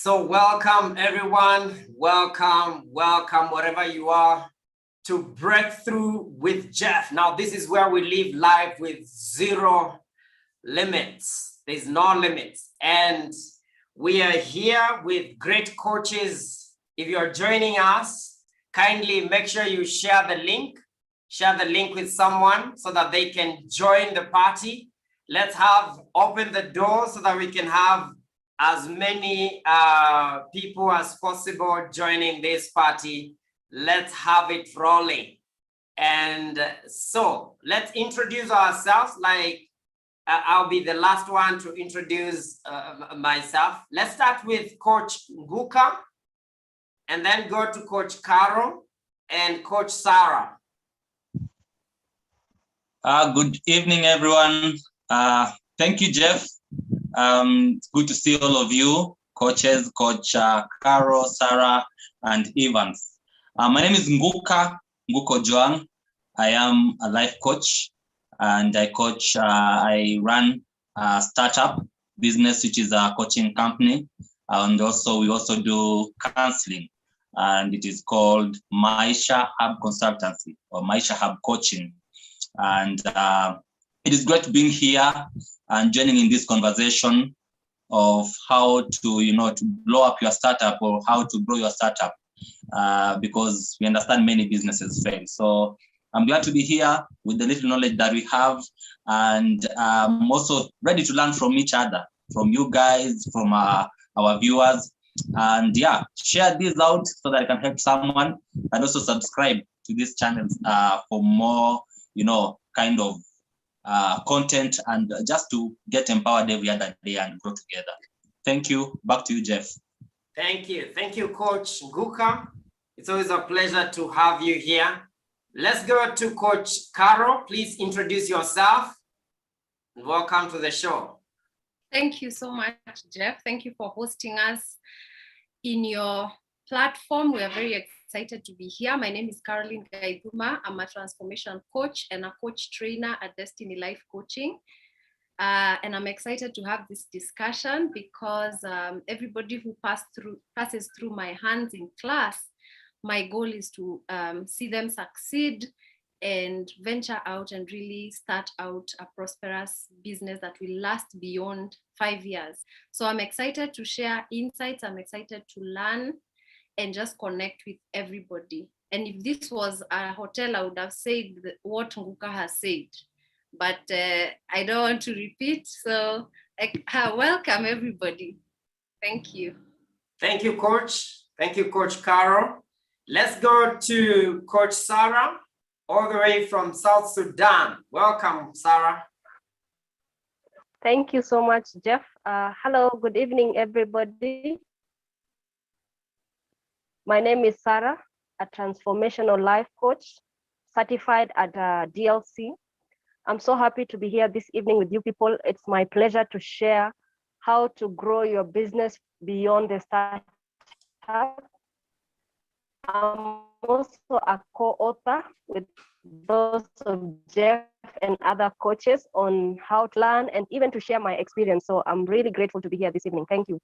So welcome everyone, welcome wherever you are to Breakthrough with Jeff. Now this is where we live life with zero limits. There's no limits. And we are here with great coaches. If you're joining us, kindly make sure you share the link with someone so that they can join the party. Let's open the door so that we can have as many people as possible joining this party. Let's have it rolling. And so let's introduce ourselves. I'll be the last one to introduce myself. Let's start with Coach Nguka, and then go to Coach Carol and Coach Sarah. Good evening, everyone. Thank you, Jeff. It's good to see all of you, coaches, Coach Carol, Sarah, and Evans. My name is Nguka Joang. I am a life coach, and I run a startup business, which is a coaching company. And also, we also do counseling, and it is called Maisha Hub Consultancy or Maisha Hub Coaching. And it is great being here and joining in this conversation of how to, to blow up your startup or how to grow your startup, because we understand many businesses fail. So I'm glad to be here with the little knowledge that we have, and I'm also ready to learn from each other, from you guys, from our viewers. And yeah, share this out so that I can help someone, and also subscribe to this channel for more, kind of content, and just to get empowered every other day and grow together. Thank you. Back to you, Jeff. Thank you, Coach Nguka. It's always a pleasure to have you here. Let's go to Coach Carol. Please introduce yourself. Welcome to the show. Thank you so much, Jeff. Thank you for hosting us in your platform. We are very excited to be here. My name is Caroline Gaiduma. I'm a transformation coach and a coach trainer at Destiny Life Coaching. And I'm excited to have this discussion because everybody who passes through my hands in class, my goal is to see them succeed and venture out and really start out a prosperous business that will last beyond 5 years. So I'm excited to share insights. I'm excited to learn and just connect with everybody. And if this was a hotel, I would have said what Nguka has said, but I don't want to repeat. So welcome everybody. Thank you. Thank you, Coach. Thank you, Coach Carol. Let's go to Coach Sarah, all the way from South Sudan. Welcome, Sarah. Thank you so much, Jeff. Hello, good evening, everybody. My name is Sarah, a transformational life coach, certified at D.L.C. I'm so happy to be here this evening with you people. It's my pleasure to share how to grow your business beyond the startup. I'm also a co-author with those of Jeff and other coaches on how to learn and even to share my experience. So I'm really grateful to be here this evening. Thank you.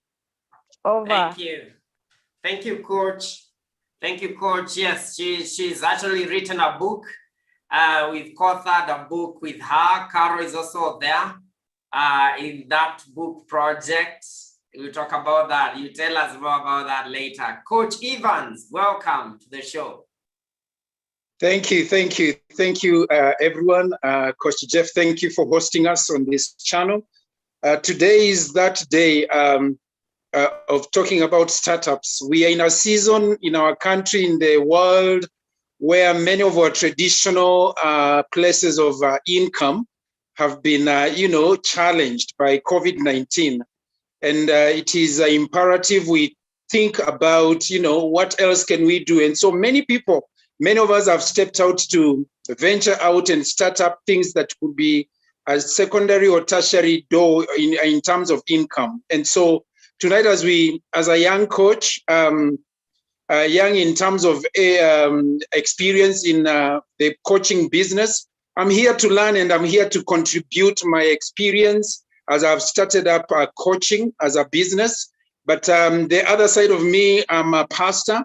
Over. Thank you. Thank you, Coach. Thank you, Coach. Yes, she's actually written a book. We've co-authored a book with her. Carol is also there in that book project. We'll talk about that. You tell us more about that later. Coach Evans, welcome to the show. Thank you, everyone. Coach Jeff, thank you for hosting us on this channel. Today is that day of talking about startups. We are in a season in our country, in the world, where many of our traditional places of income have been, challenged by COVID-19. And it is imperative we think about, what else can we do? And so many of us have stepped out to venture out and start up things that could be a secondary or tertiary door in terms of income. And so tonight, as a young coach, young in terms of experience in the coaching business, I'm here to learn and I'm here to contribute my experience as I've started up coaching as a business. But the other side of me, I'm a pastor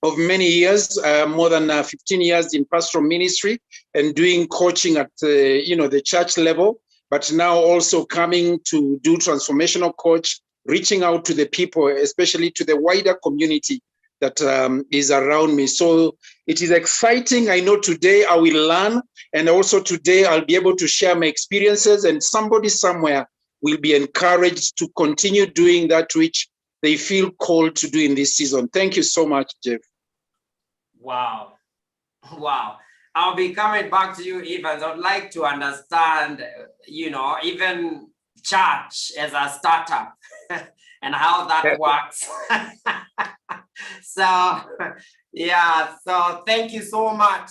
of many years, more than 15 years in pastoral ministry and doing coaching at the church level, but now also coming to do transformational coach, reaching out to the people, especially to the wider community that is around me. So it is exciting. I know today I will learn, and also today I'll be able to share my experiences, and somebody somewhere will be encouraged to continue doing that which they feel called to do in this season. Thank you so much, Jeff. Wow. Wow. I'll be coming back to you, Evans. I'd like to understand, even church as a startup and how that works. So, yeah, so thank you so much,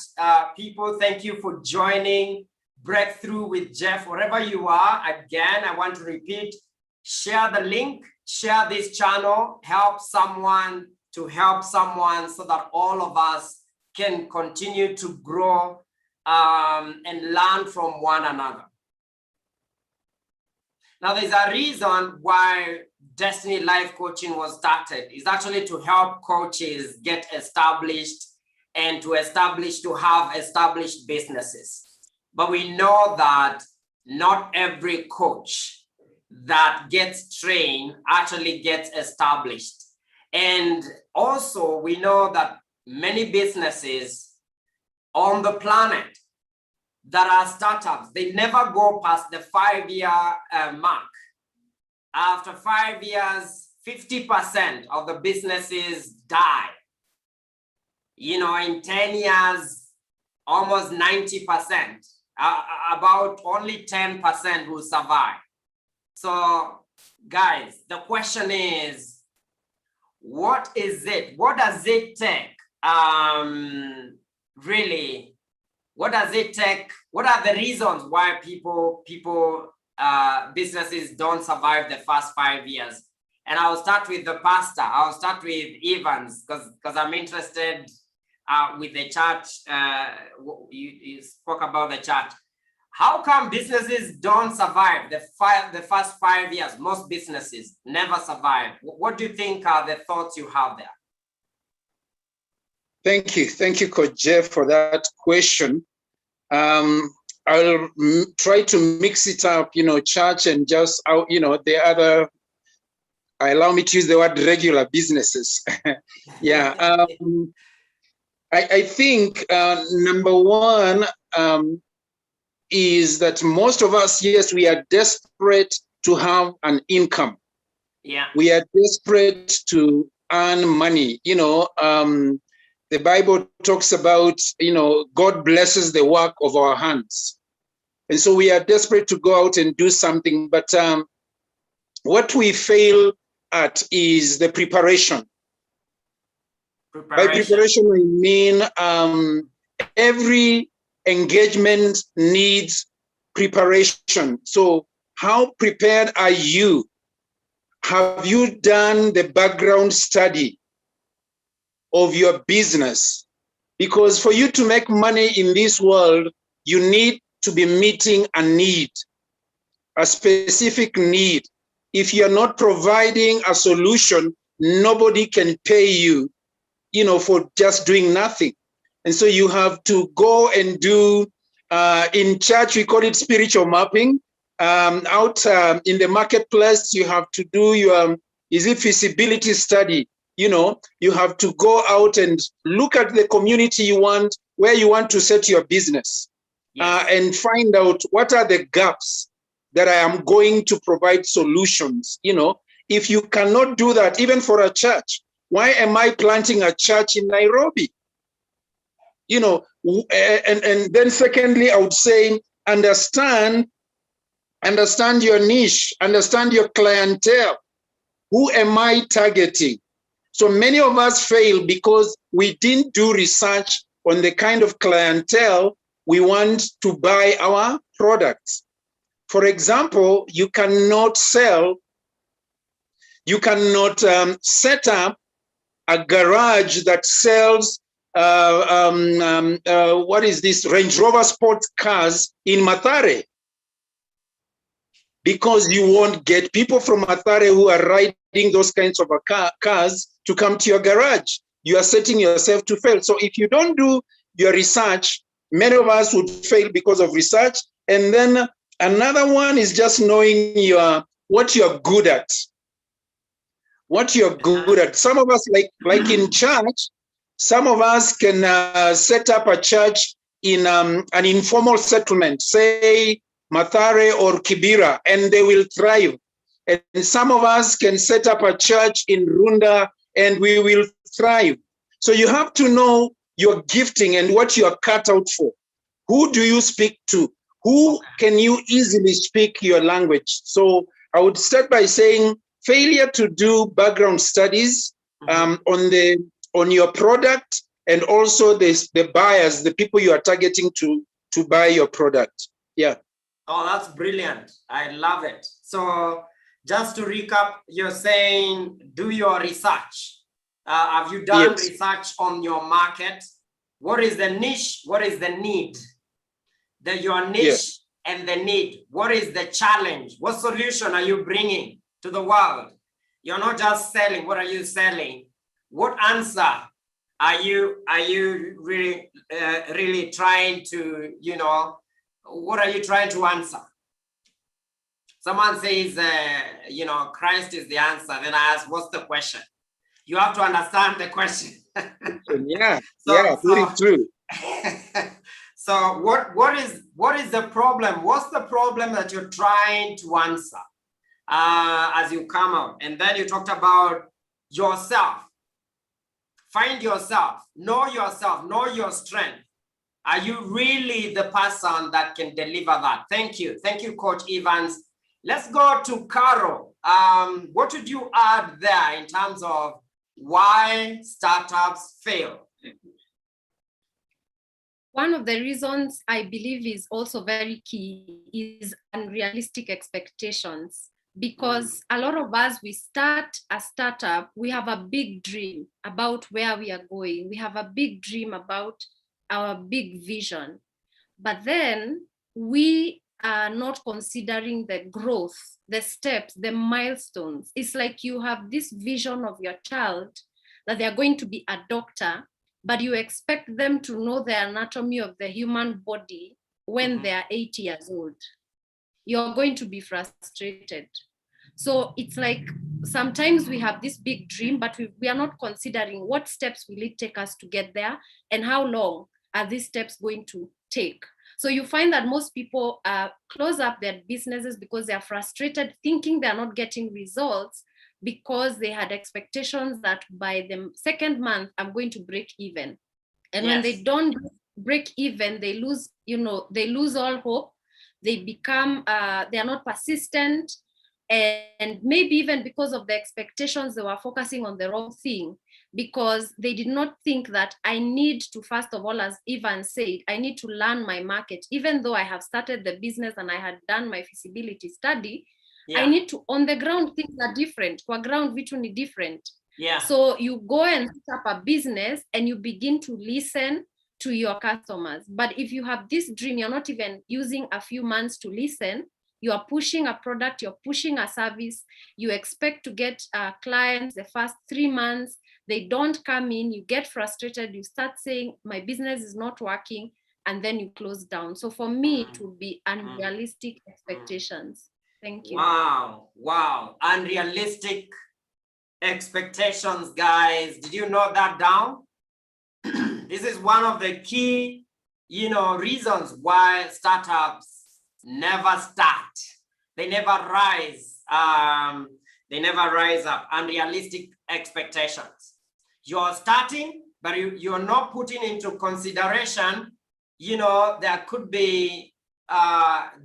people. Thank you for joining Breakthrough with Jeff, wherever you are. Again, I want to repeat, share the link, share this channel, help someone to help someone so that all of us can continue to grow and learn from one another. Now, there's a reason why Destiny Life Coaching was started. It's actually to help coaches get established and to have established businesses. But we know that not every coach that gets trained actually gets established. And also, we know that many businesses on the planet that are startups, they never go past the 5-year mark. After 5 years, 50% of the businesses die. In 10 years, almost 90%. About only 10% will survive. So, guys, the question is, what is it? What does it take? Really, what does it take? What are the reasons why businesses don't survive the first 5 years? And I'll start with the pastor. I'll start with Evans because I'm interested with the church. You spoke about the church. How come businesses don't survive the first 5 years? Most businesses never survive. What do you think are the thoughts you have there? Thank you, Coach Jeff, for that question. I'll try to mix it up, church and just the other. Allow me to use the word regular businesses. Yeah, I think number one is that most of us, yes, we are desperate to have an income. Yeah, we are desperate to earn money. The Bible talks about, God blesses the work of our hands. And so we are desperate to go out and do something. But what we fail at is the preparation. By preparation, we mean every engagement needs preparation. So how prepared are you? Have you done the background study of your business? Because for you to make money in this world, you need to be meeting a need, a specific need. If you're not providing a solution, nobody can pay you, for just doing nothing. And so you have to go and do, in church, we call it spiritual mapping. Out in the marketplace, you have to do your, feasibility study. You have to go out and look at the community where you want to set your business. Yes. And find out what are the gaps that I am going to provide solutions. If you cannot do that, even for a church, why am I planting a church in Nairobi? And then secondly, I would say, understand your niche, understand your clientele. Who am I targeting? So many of us fail because we didn't do research on the kind of clientele we want to buy our products. For example, you cannot set up a garage that sells what is this, Range Rover sports cars in Mathare. because you won't get people from Mathare who are riding those kinds of cars to come to your garage. You are setting yourself to fail. So if you don't do your research, many of us would fail because of research. And then another one is just knowing what you're good at. What you're good at. Some of us, like in church, some of us can set up a church in an informal settlement, say Mathare or Kibera, and they will thrive. And some of us can set up a church in Runda and we will thrive. So you have to know your gifting and what you are cut out for. Who do you speak to? Who can you easily speak your language? So I would start by saying failure to do background studies on your product, and also the buyers, the people you are targeting to buy your product. Yeah. Oh, that's brilliant. I love it. So just to recap, you're saying do your research. Have you done research on your market? What is the niche? What is the need? Your niche and the need. What is the challenge? What solution are you bringing to the world? You're not just selling. What are you selling? What answer are you really trying to, what are you trying to answer? Someone says, Christ is the answer. Then I ask, what's the question? You have to understand the question. Very true. So what is the problem? What's the problem that you're trying to answer as you come out? And then you talked about yourself. Find yourself, know your strength. Are you really the person that can deliver that? Thank you, Coach Evans. Let's go to Carol. What would you add there in terms of why startups fail? One of the reasons I believe is also very key is unrealistic expectations. Because a lot of us, we start a startup, we have a big dream about where we are going. We have a big dream about our big vision. But then we are not considering the growth, the steps, the milestones. It's like you have this vision of your child that they're going to be a doctor, but you expect them to know the anatomy of the human body when they are 8 years old. You're going to be frustrated. So it's like sometimes we have this big dream, but we are not considering what steps will it take us to get there and how long are these steps going to take. So you find that most people close up their businesses because they are frustrated, thinking they are not getting results because they had expectations that by the second month, I'm going to break even. And when they don't break even, they lose, they lose all hope. They become, they are not persistent. And maybe even because of the expectations, they were focusing on the wrong thing, because they did not think that I need to, first of all, as Ivan said, I need to learn my market. Even though I have started the business and I had done my feasibility study, I need to, on the ground, things are different. Kwa ground, vitu ni different. So you go and set up a business and you begin to listen to your customers. But if you have this dream, you're not even using a few months to listen. You are pushing a product, you're pushing a service, you expect to get clients the first 3 months, they don't come in, you get frustrated, you start saying, my business is not working, and then you close down. So for me, it would be unrealistic expectations. Thank you. Wow. Unrealistic expectations, guys. Did you note that down? This is one of the key, reasons why startups never start. They never rise. They never rise up. Unrealistic expectations. You're starting, but you're not putting into consideration, there could be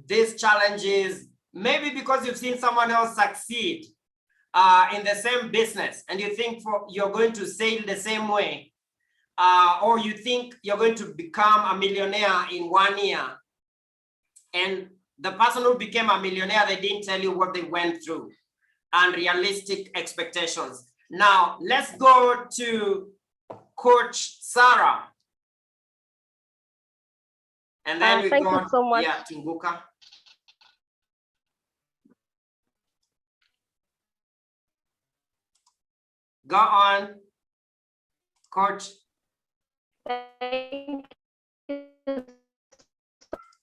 these challenges, maybe because you've seen someone else succeed in the same business, and you think you're going to sail the same way, or you think you're going to become a millionaire in 1 year. And the person who became a millionaire, they didn't tell you what they went through. Unrealistic expectations. Now, let's go to Coach Sarah. And then we thank go you so much. to Nguka. Go on, Coach. Thank you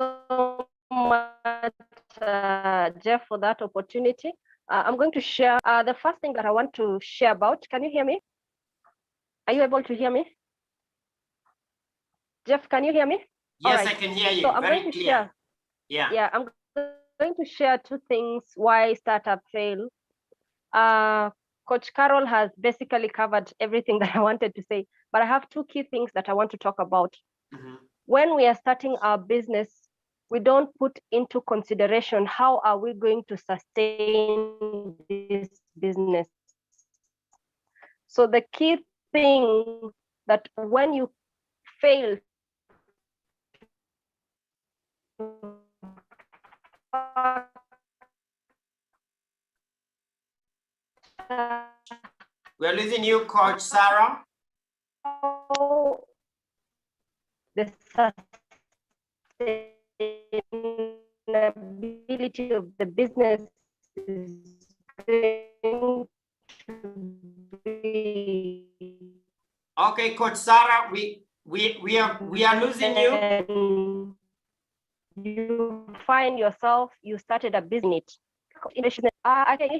so much, Jeff, for that opportunity. I'm going to share the first thing that I want to share about. Can you hear me? Are you able to hear me? Jeff, can you hear me? Yes, I can hear you. So I'm very going to clear. share. Yeah. I'm going to share two things why startup fail. Coach Carol has basically covered everything that I wanted to say, but I have two key things that I want to talk about. When we are starting our business, we don't put into consideration how are we going to sustain this business. So the key thing that when you fail We're losing you, Coach Sarah. The sustainability of the business is going to be. Okay, Coach Sarah, we are losing you. You find yourself, you started a business. Can you hear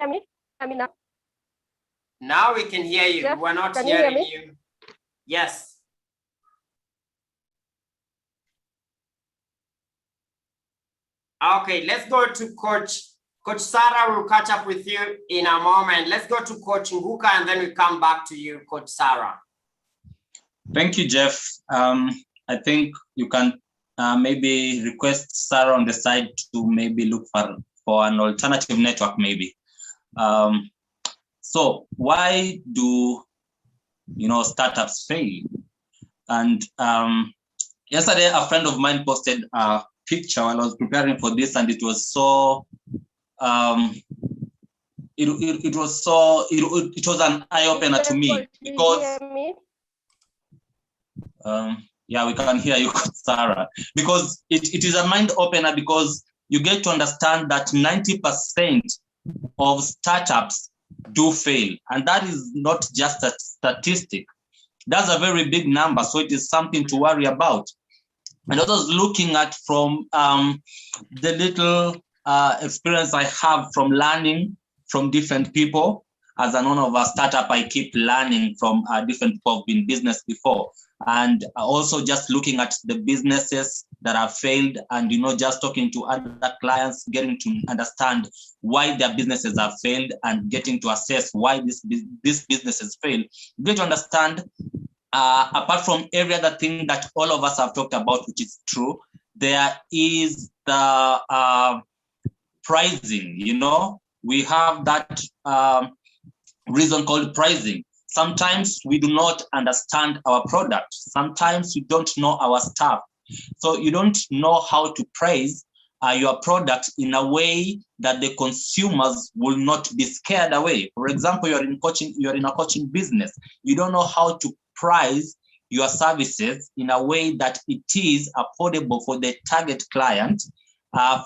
me? Now? Now we can hear you. Jeff, We're not can you hear hearing me? you. Yes. Okay, let's go to Coach Sarah. Will catch up with you in a moment. Let's go to Coach Nguka and then we come back to you, Coach Sarah. Thank you, Jeff. I think you can maybe request Sarah on the side to maybe look for an alternative network, maybe. So why do startups fail? And yesterday, a friend of mine posted a picture while I was preparing for this, and it was so it was an eye-opener to me, because yeah, we can hear you, Sarah, because it is a mind opener, because you get to understand that 90% of startups do fail, and that is not just a statistic. That's a very big number, so it is something to worry about. And I was looking at from the little experience I have from learning from different people. As an owner of a startup, I keep learning from different people who've been in business before. And also just looking at the businesses that have failed, and just talking to other clients, getting to understand why their businesses have failed and getting to assess why these businesses fail. Get to understand, apart from every other thing that all of us have talked about, which is true, there is the pricing. We have that reason called pricing. Sometimes we do not understand our product. Sometimes we don't know our stuff. So you don't know how to price your product in a way that the consumers will not be scared away. For example, you're in a coaching business. You don't know how to price your services in a way that it is affordable for the target client,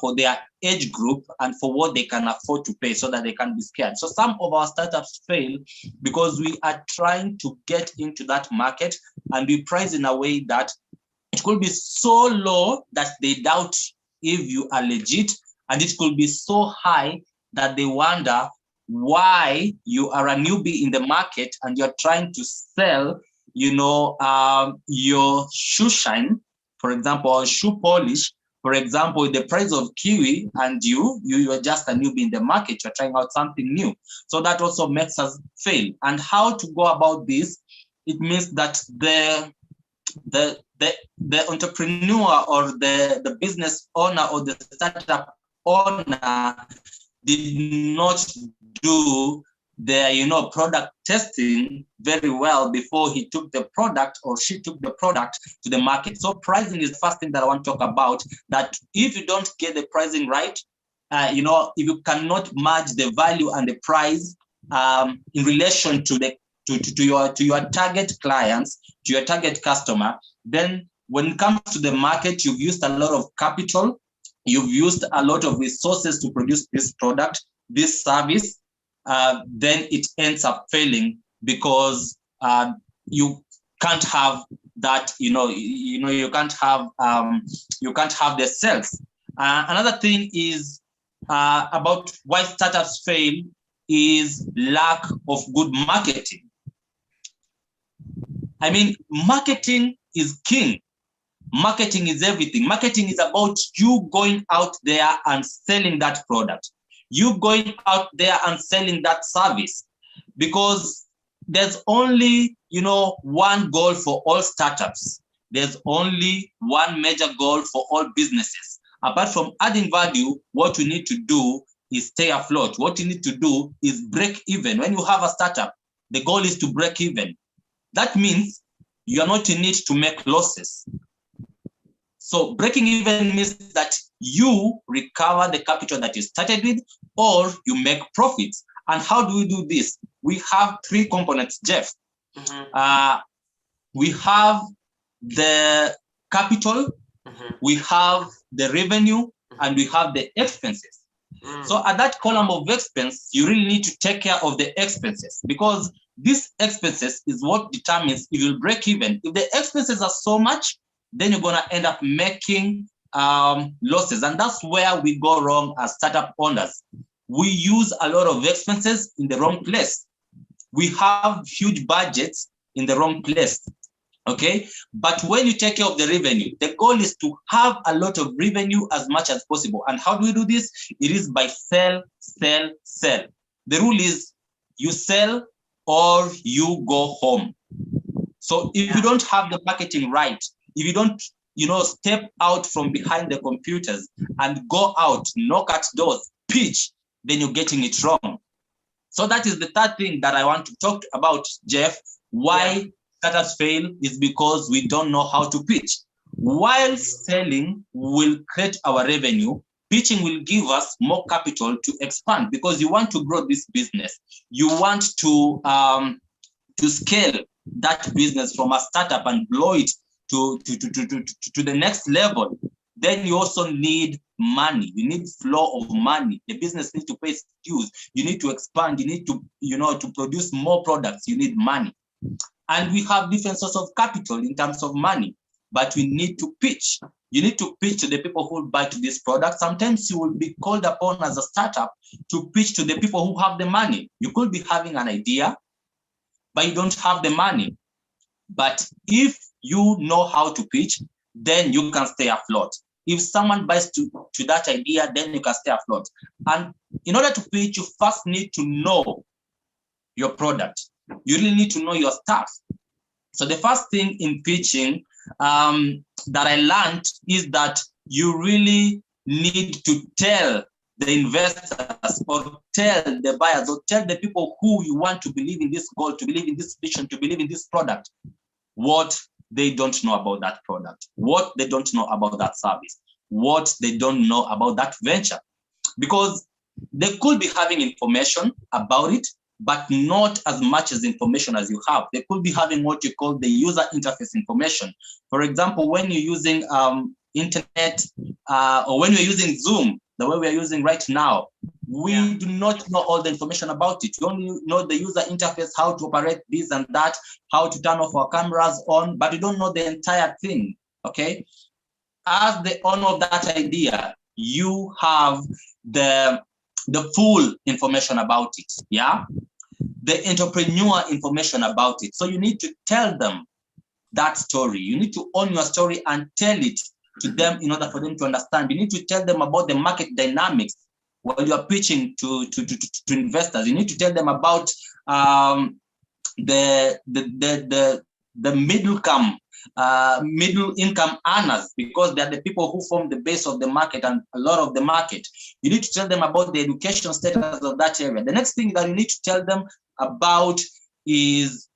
for their age group, and for what they can afford to pay, so that they can be scared. So some of our startups fail because we are trying to get into that market, and we price in a way that it could be so low that they doubt if you are legit, and it could be so high that they wonder why you are a newbie in the market and you're trying to sell your shoe shine, for example, or shoe polish, for example, the price of kiwi, and you are just a newbie in the market. You're trying out something new. So that also makes us fail. And how to go about this? It means that the entrepreneur or the business owner or the startup owner did not do their product testing very well before he took the product or she took the product to the market. So pricing is the first thing that I want to talk about, that if you don't get the pricing right, if you cannot match the value and the price in relation to your target clients, to your target customer, then when it comes to the market, you've used a lot of capital, you've used a lot of resources to produce this product, this service, then it ends up failing because you can't have that, you can't have the sales. Another thing is about why startups fail is lack of good marketing. I mean, marketing is king. Marketing is everything. Marketing is about you going out there and selling that product. You going out there and selling that service, because there's only, one goal for all startups. There's only one major goal for all businesses. Apart from adding value, what you need to do is stay afloat. What you need to do is break even. When you have a startup, the goal is to break even. That means you are not in it to make losses. So breaking even means that you recover the capital that you started with, or you make profits. And how do we do this? We have three components, Jeff. We have the capital, we have the revenue, and we have the expenses. So at that column of expense, you really need to take care of the expenses, because these expenses is what determines if you'll break even. If the expenses are so much, then you're going to end up making losses. And that's where we go wrong as startup owners. We use a lot of expenses in the wrong place. We have huge budgets in the wrong place. Okay, but when you take care of the revenue, the goal is to have a lot of revenue as much as possible. And how do we do this? It is by sell, sell, sell. The rule is you sell or you go home. So if you don't have the marketing right, if you don't, step out from behind the computers and go out, knock at doors, pitch, then you're getting it wrong. So that is the third thing that I want to talk about, Jeff. Why startups fail is because we don't know how to pitch. While selling will create our revenue, pitching will give us more capital to expand, because you want to grow this business. You want to scale that business from a startup and blow it to the next level. Then you also need money. You need flow of money. The business needs to pay dues. You need to expand. You need to, to produce more products. You need money. And we have different sources of capital in terms of money, but we need to pitch. You need to pitch to the people who will buy to this product. Sometimes you will be called upon as a startup to pitch to the people who have the money. You could be having an idea, but you don't have the money. But if you know how to pitch, then you can stay afloat. If someone buys to that idea, then you can stay afloat. And in order to pitch, you first need to know your product. You really need to know your stuff. So the first thing in pitching that I learned is that you really need to tell the investors, or tell the buyers, or tell the people who you want to believe in this goal, to believe in this vision, to believe in this product, what they don't know about that product, what they don't know about that service, what they don't know about that venture. Because they could be having information about it, but not as much as information as you have. They could be having what you call the user interface information. For example, when you're using internet, or when you're using Zoom, the way we're using right now, we do not know all the information about it. We only know the user interface, how to operate this and that, how to turn off our cameras on, but we don't know the entire thing, okay? As the owner of that idea, you have the full information about it, yeah? The entrepreneur information about it. So you need to tell them that story. You need to own your story and tell it to them in order for them to understand. You need to tell them about the market dynamics when you are pitching to investors. You need to tell them about the middle income earners, because they are the people who form the base of the market and a lot of the market. You need to tell them about the education status of that area. The next thing that you need to tell them about is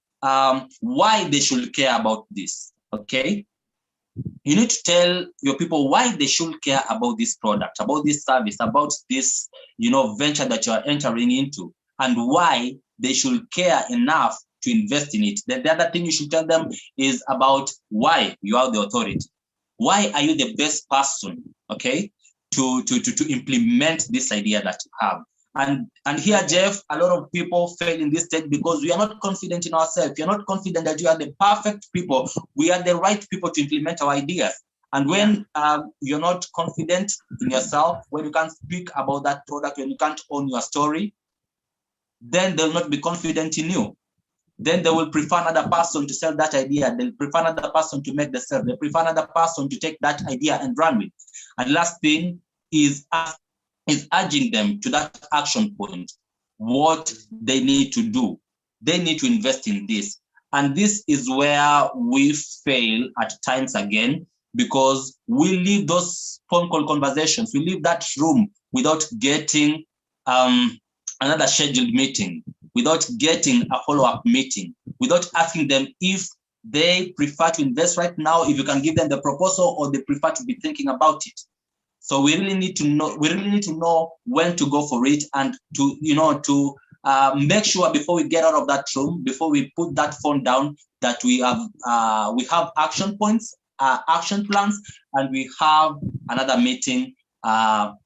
why they should care about this, okay? You need to tell your people why they should care about this product, about this service, about this, venture that you are entering into, and why they should care enough to invest in it. The other thing you should tell them is about why you are the authority. Why are you the best person, okay, to implement this idea that you have? And here, Jeff, a lot of people fail in this stage because we are not confident in ourselves. We are not confident that we are the perfect people. We are the right people to implement our ideas. And when you're not confident in yourself, when you can't speak about that product, when you can't own your story, then they'll not be confident in you. Then they will prefer another person to sell that idea. They'll prefer another person to make the sale. They prefer another person to take that idea and run with. And last thing is urging them to that action point, what they need to do. They need to invest in this. And this is where we fail at times again, because we leave those phone call conversations, we leave that room without getting another scheduled meeting, without getting a follow-up meeting, without asking them if they prefer to invest right now, if you can give them the proposal, or they prefer to be thinking about it. So we really need to know. We really need to know when to go for it, and to make sure before we get out of that room, before we put that phone down, that we have action points, action plans, and we have another meeting that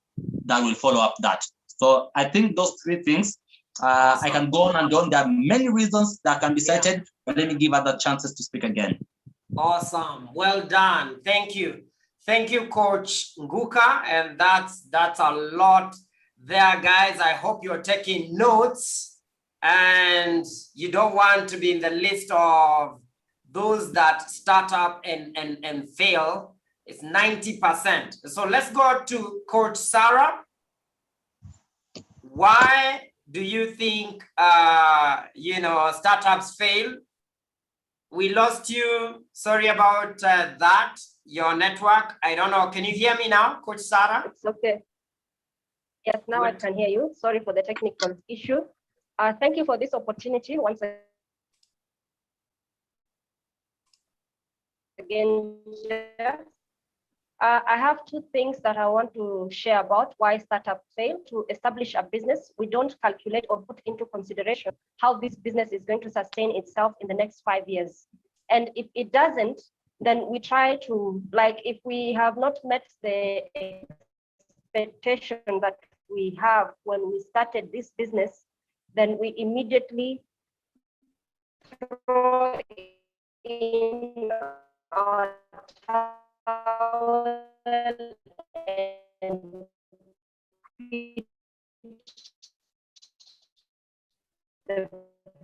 will follow up that. So I think those three things. I can go on and on. There are many reasons that can be cited, but let me give other chances to speak again. Awesome. Well done. Thank you. Thank you, Coach Nguka. And that's a lot there, guys. I hope you're taking notes and you don't want to be in the list of those that start up and fail. It's 90%. So let's go to Coach Sarah. Why do you think startups fail? We lost you. Sorry about that. Your network. I don't know. Can you hear me now, Coach Sarah? It's okay. Yes, now I can hear you. Sorry for the technical issue. Thank you for this opportunity once again. I have two things that I want to share about why startups fail. To establish a business, we don't calculate or put into consideration how this business is going to sustain itself in the next 5 years. And if it doesn't, then we try to, if we have not met the expectation that we have when we started this business, then we immediately throw in our towel and the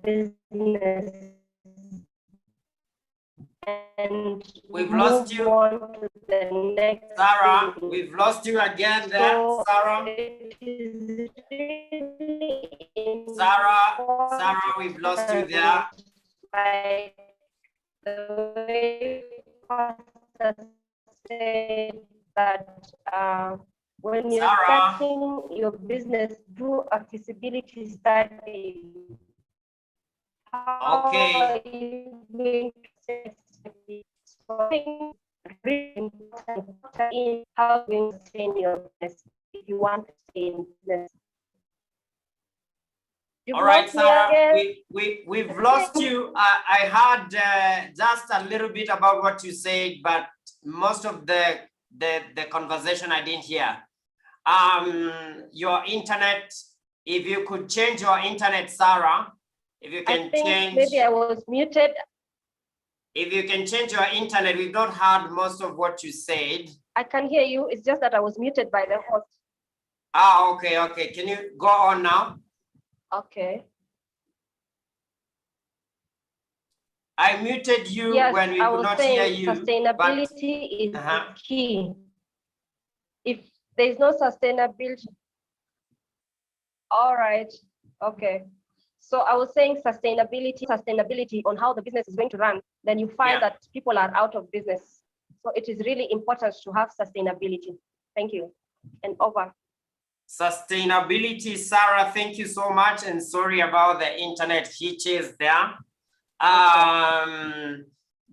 business, and we've lost you. On to the next Sarah, thing. we've lost you again there, So Sarah. Sarah, we've lost you there. Like the way Pastor said that when you're starting your business, do a feasibility study. Okay. How are you going to in how you sustain your business if you want to stay in business. All right, Sarah, we've lost you. I heard just a little bit about what you said, but most of the conversation I didn't hear. Your internet, if you could change your internet, Sarah, if you can change. Maybe I was muted. If you can change your internet, we've not heard most of what you said. I can hear you. It's just that I was muted by the host. Okay, okay. Can you go on now? Okay. I muted you when we could not hear you. Sustainability is key. If there's no sustainability, all right, okay. So I was saying sustainability on how the business is going to run, then you find that people are out of business. So it is really important to have sustainability. Thank you. And over. Sustainability, Sarah, thank you so much. And sorry about the internet hitches there.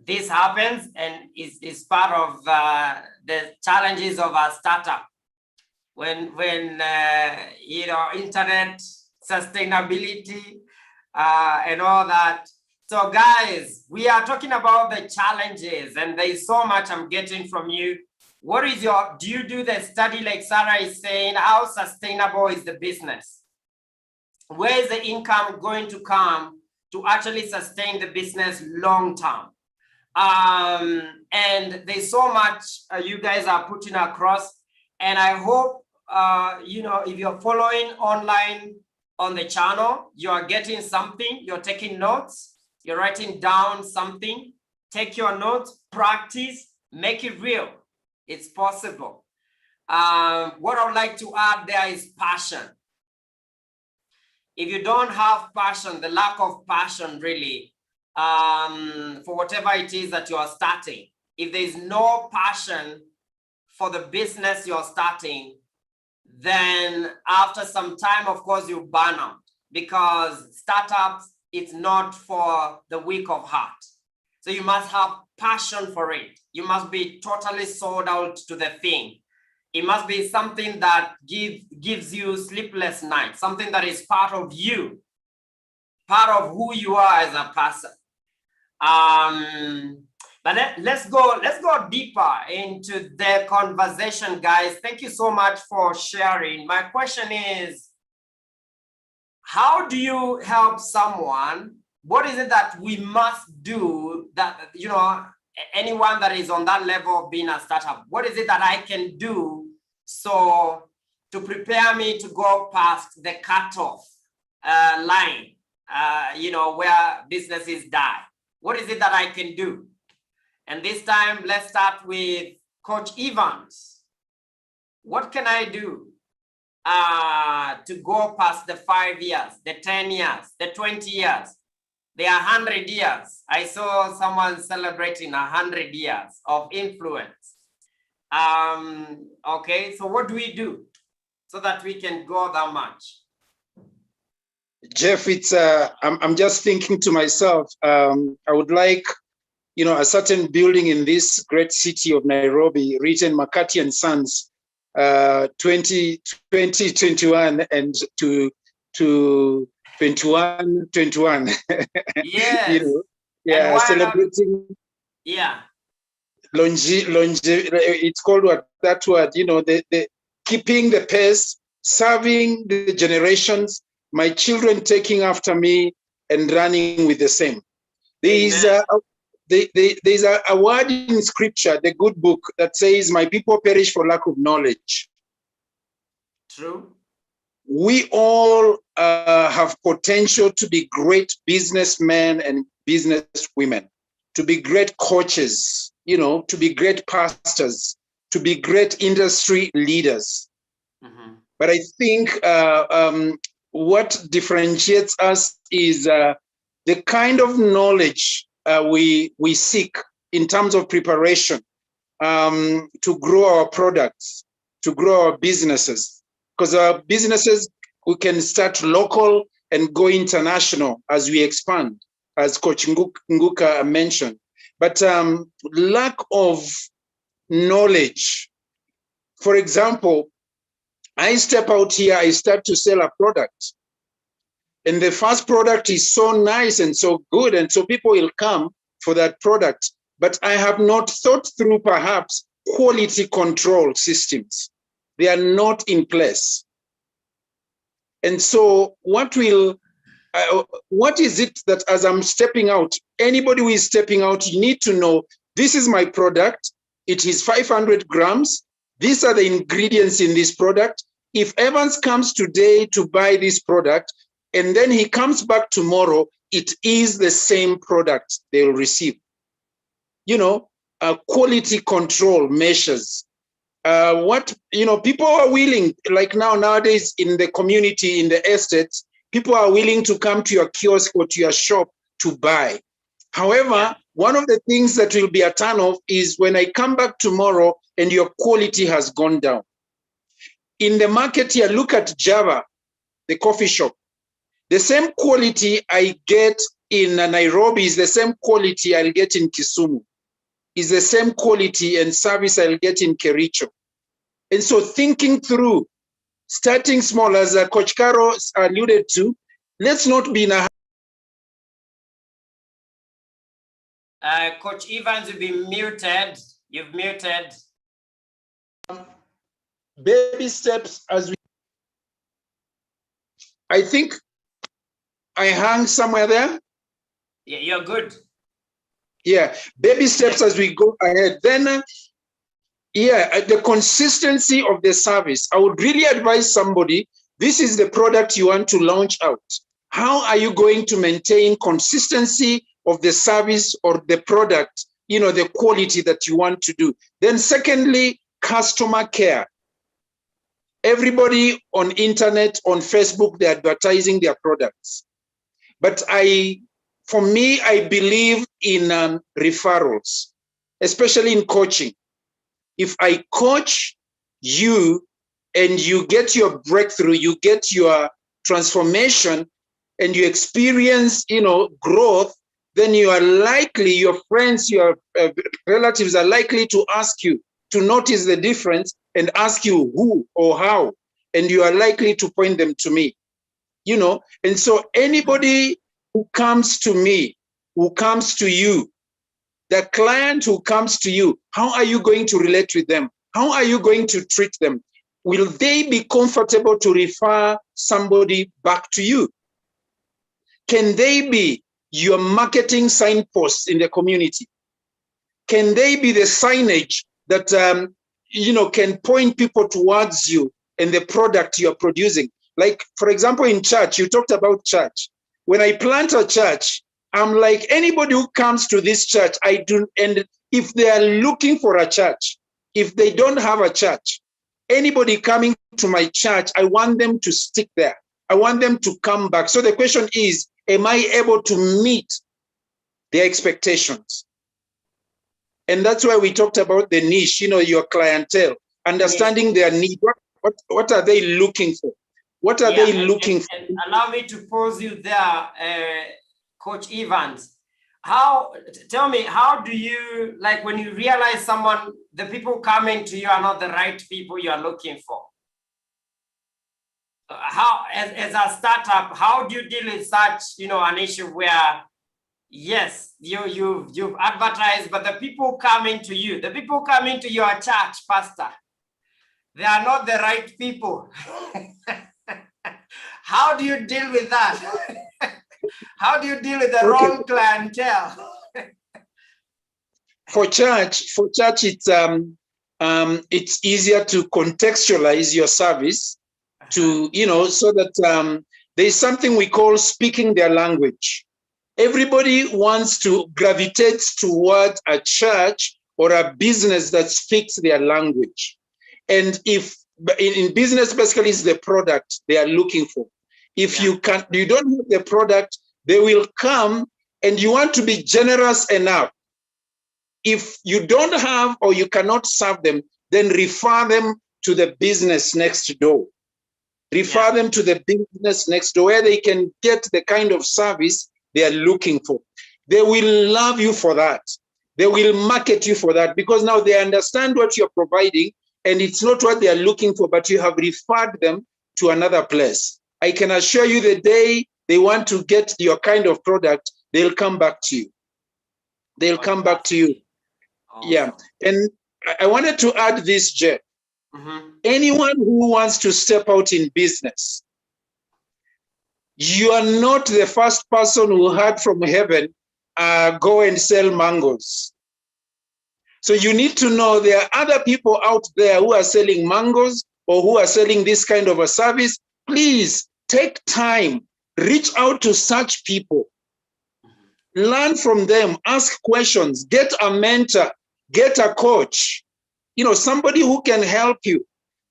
This happens and is part of the challenges of a startup. When internet sustainability and all that. So guys, we are talking about the challenges and there's so much I'm getting from you. What is do you do the study like Sarah is saying, how sustainable is the business? Where is the income going to come to actually sustain the business long term? And there's so much you guys are putting across, and I hope you know, if you're following online on the channel, you are getting something, you're taking notes, you're writing down something. Take your notes, practice, make it real. It's possible. What I would like to add there is passion. If you don't have passion, the lack of passion really, for whatever it is that you are starting, if there is no passion for the business you're starting, then after some time, of course, you burn out, because startups, it's not for the weak of heart. So you must have passion for it. You must be totally sold out to the thing. It must be something that gives you sleepless nights, something that is part of you, part of who you are as a person. But let's go deeper into the conversation, guys. Thank you so much for sharing. My question is, how do you help someone? What is it that we must do that, you know, anyone that is on that level of being a startup, what is it that I can do so to prepare me to go past the cutoff line, you know, where businesses die? What is it that I can do? And this time, let's start with Coach Evans. What can I do to go past the 5 years, the 10 years, the 20 years, the 100 years? I saw someone celebrating 100 years of influence. Okay, so what do we do so that we can go that much? Jeff, it's I'm just thinking to myself, I would like, you know, a certain building in this great city of Nairobi, written McCarthy and Sons, 2021 and to 21. Yes. You know, yeah, celebrating. Yeah. It's called what, that word, you know, the keeping the pace, serving the generations, my children taking after me and running with the same. There's a word in scripture, the good book, that says, my people perish for lack of knowledge. True. We all have potential to be great businessmen and businesswomen, to be great coaches, you know, to be great pastors, to be great industry leaders. Mm-hmm. But I think what differentiates us is the kind of knowledge we seek in terms of preparation to grow our products, to grow our businesses. Because our businesses, we can start local and go international as we expand, as Coach Nguka mentioned. But lack of knowledge. For example, I step out here, I start to sell a product. And the first product is so nice and so good, and so people will come for that product. But I have not thought through perhaps quality control systems. They are not in place. And so what is it that as I'm stepping out, anybody who is stepping out, you need to know, this is my product. It is 500 grams. These are the ingredients in this product. If Evans comes today to buy this product, and then he comes back tomorrow, it is the same product they will receive. You know, quality control measures. What, you know, people are willing, like nowadays in the community, in the estates, people are willing to come to your kiosk or to your shop to buy. However, one of the things that will be a turn-off is when I come back tomorrow and your quality has gone down. In the market here, look at Java, the coffee shop. The same quality I get in Nairobi is the same quality I'll get in Kisumu. Is the same quality and service I'll get in Kericho. And so thinking through, starting small, as Coach Caro alluded to, let's not be in a... Coach Evans, you've been muted. You've muted. Baby steps as we... I think I hang somewhere there? Yeah, you're good. Yeah, baby steps as we go ahead. Then, the consistency of the service. I would really advise somebody, this is the product you want to launch out. How are you going to maintain consistency of the service or the product, the quality that you want to do? Then secondly, customer care. Everybody on internet, on Facebook, they're advertising their products. But for me, I believe in referrals, especially in coaching. If I coach you and you get your breakthrough, you get your transformation, and you experience, growth, then you are likely, your friends, your relatives are likely to ask you to notice the difference and ask you who or how, and you are likely to point them to me, And so anybody who comes to me, who comes to you, the client who comes to you, how are you going to relate with them? How are you going to treat them? Will they be comfortable to refer somebody back to you? Can they be your marketing signposts in the community? Can they be the signage that can point people towards you and the product you're producing? Like, for example, in church, you talked about church. When I plant a church, I'm like, anybody who comes to this church, and if they are looking for a church, if they don't have a church, anybody coming to my church, I want them to stick there. I want them to come back. So the question is, am I able to meet their expectations? And that's why we talked about the niche, your clientele, understanding their need. What are they looking for? What are they looking for? And allow me to pause you there, Coach Evans. Tell me, how do you, like, when you realize the people coming to you are not the right people you are looking for? How, as a startup, how do you deal with such, an issue where, yes, you've advertised, but the people coming to you your church, pastor, they are not the right people. How do you deal with that? How do you deal with the wrong clientele? For church, it's easier to contextualize your service to, so that there's something we call speaking their language. Everybody wants to gravitate toward a church or a business that speaks their language. And if in business, basically it's the product they are looking for. If you don't have the product, they will come, and you want to be generous enough. If you don't have or you cannot serve them, then refer them to the business next door. Refer them to the business next door where they can get the kind of service they are looking for. They will love you for that. They will market you for that, because now they understand what you're providing, and it's not what they are looking for, but you have referred them to another place. I can assure you, the day they want to get your kind of product, they'll come back to you. They'll come back to you. Awesome. Yeah. And I wanted to add this, Jeff. Anyone who wants to step out in business, you are not the first person who heard from heaven, go and sell mangoes. So you need to know there are other people out there who are selling mangoes or who are selling this kind of a service. Please take time, reach out to such people, learn from them, ask questions, get a mentor, get a coach, somebody who can help you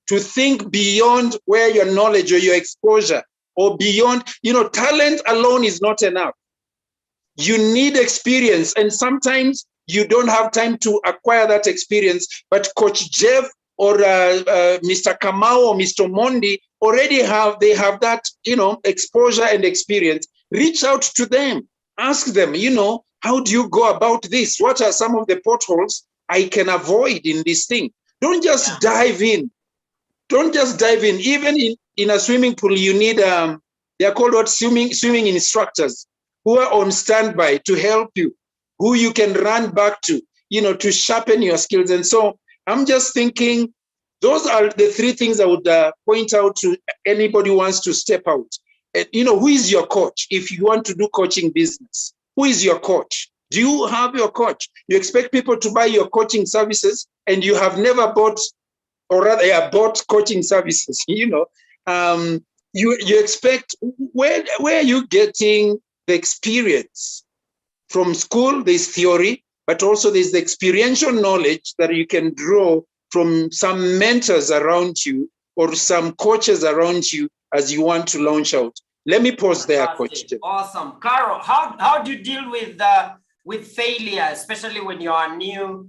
to think beyond where your knowledge or your exposure, or beyond, talent alone is not enough. You need experience, and sometimes you don't have time to acquire that experience, but Coach Jeff or Mr. Kamau or Mr. Mondi already have that, exposure and experience. Reach out to them, ask them, how do you go about this? What are some of the potholes I can avoid in this thing? Don't just dive in. Don't just dive in. Even in a swimming pool, you need, they're called swimming instructors who are on standby to help you, who you can run back to, to sharpen your skills. And so I'm just thinking, those are the three things I would point out to anybody who wants to step out. Who is your coach if you want to do coaching business? Who is your coach? Do you have your coach? You expect people to buy your coaching services and you have never bought, or rather bought coaching services, you expect, where are you getting the experience? From school, there's theory, but also there's the experiential knowledge that you can draw from some mentors around you or some coaches around you as you want to launch out. Let me pause there, Coach. Awesome. Carol, how do you deal with failure, especially when you are new,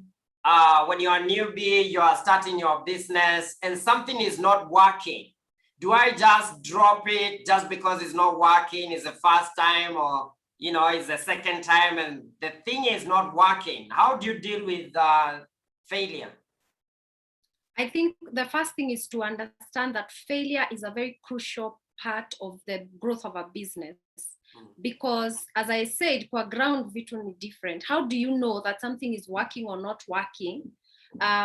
when you are newbie, you are starting your business and something is not working? Do I just drop it just because it's not working? It's the first time, or it's the second time and the thing is not working? How do you deal with failure? I think the first thing is to understand that failure is a very crucial part of the growth of a business. Because as I said, kwa ground vitu ni different. How do you know that something is working or not working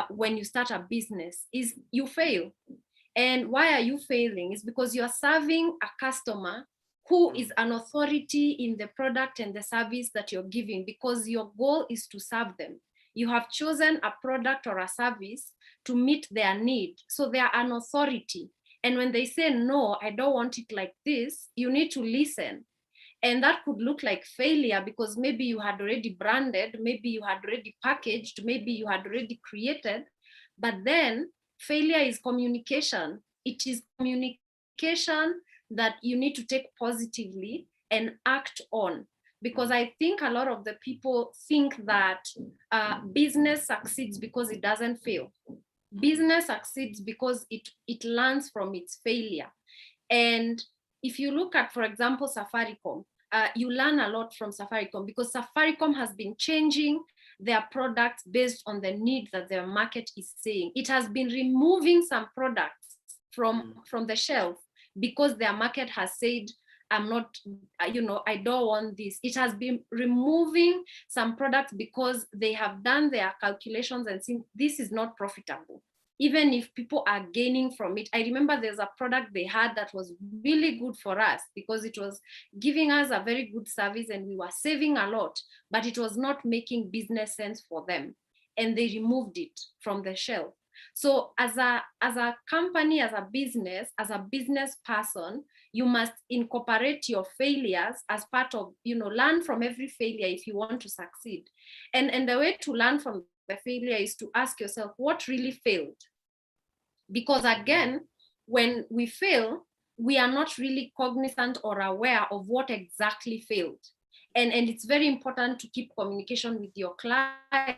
when you start a business? Is you fail. And why are you failing? It's because you are serving a customer who is an authority in the product and the service that you're giving, because your goal is to serve them. You have chosen a product or a service to meet their need. So they are an authority. And when they say, no, I don't want it like this, you need to listen. And that could look like failure because maybe you had already branded, maybe you had already packaged, maybe you had already created. But then failure is communication. It is communication that you need to take positively and act on. Because I think a lot of the people think that business succeeds because it doesn't fail. Business succeeds because it learns from its failure. And if you look at, for example, Safaricom, you learn a lot from Safaricom because Safaricom has been changing their products based on the need that their market is seeing. It has been removing some products from the shelf because their market has said, I'm not, I don't want this. It has been removing some products because they have done their calculations and seen this is not profitable, even if people are gaining from it. I remember there's a product they had that was really good for us because it was giving us a very good service and we were saving a lot, but it was not making business sense for them. And they removed it from the shelf. So as a company, as a business person, you must incorporate your failures as part of, learn from every failure if you want to succeed. And the way to learn from the failure is to ask yourself, what really failed? Because again, when we fail, we are not really cognizant or aware of what exactly failed. And it's very important to keep communication with your client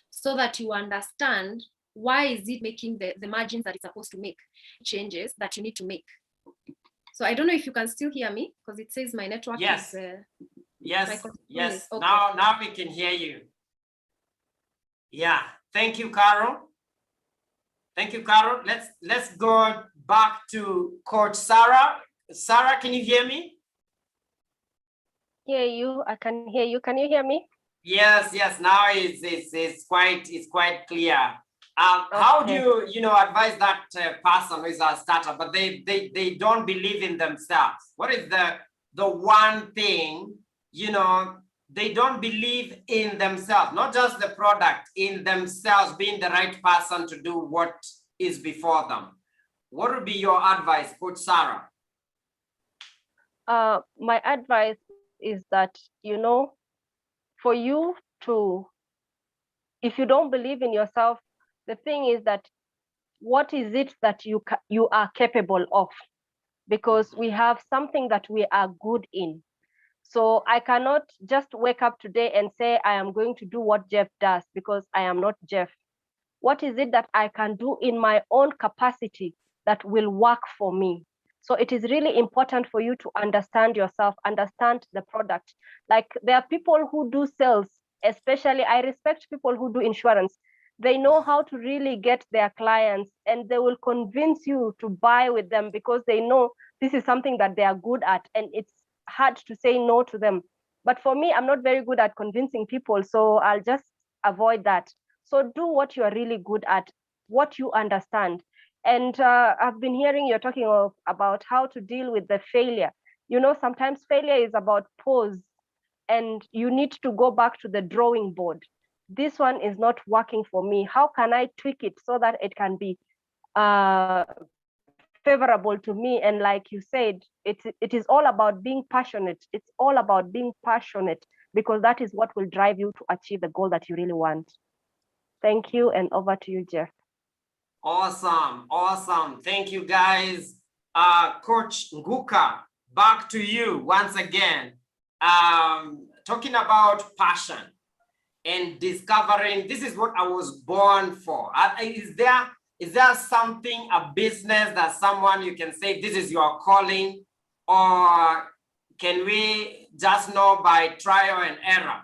so that you understand why is it making the margins that it's supposed to make, changes that you need to make. So I don't know if you can still hear me because it says my network yes. is... Yes. Okay. Now we can hear you. Yeah, thank you, Carol. Thank you, Carol. Let's go back to Coach Sarah. Sarah, can you hear me? Hear you. I can hear you. Can you hear me? Yes. Now it's quite clear. How do you advise that person who is a starter, but they don't believe in themselves? What is the one thing, they don't believe in themselves, not just the product, in themselves, being the right person to do what is before them? What would be your advice, Coach Sarah? My advice is that, for you to, if you don't believe in yourself, the thing is that what is it that you are capable of? Because we have something that we are good in. So I cannot just wake up today and say, I am going to do what Jeff does, because I am not Jeff. What is it that I can do in my own capacity that will work for me? So it is really important for you to understand yourself, understand the product. Like there are people who do sales, especially I respect people who do insurance. They know how to really get their clients and they will convince you to buy with them because they know this is something that they are good at and it's hard to say no to them. But for me, I'm not very good at convincing people, so I'll just avoid that. So do what you are really good at, what you understand. And I've been hearing you're talking about how to deal with the failure. You know, sometimes failure is about pause, and you need to go back to the drawing board. This one is not working for me. How can I tweak it so that it can be favorable to me? And like you said, it is all about being passionate. It's all about being passionate, because that is what will drive you to achieve the goal that you really want. Thank you, and over to you, Jeff. Awesome, awesome. Thank you, guys. Coach Nguka, back to you once again. Talking about passion and discovering, this is what I was born for. Is there something, a business that someone you can say this is your calling, or can we just know by trial and error?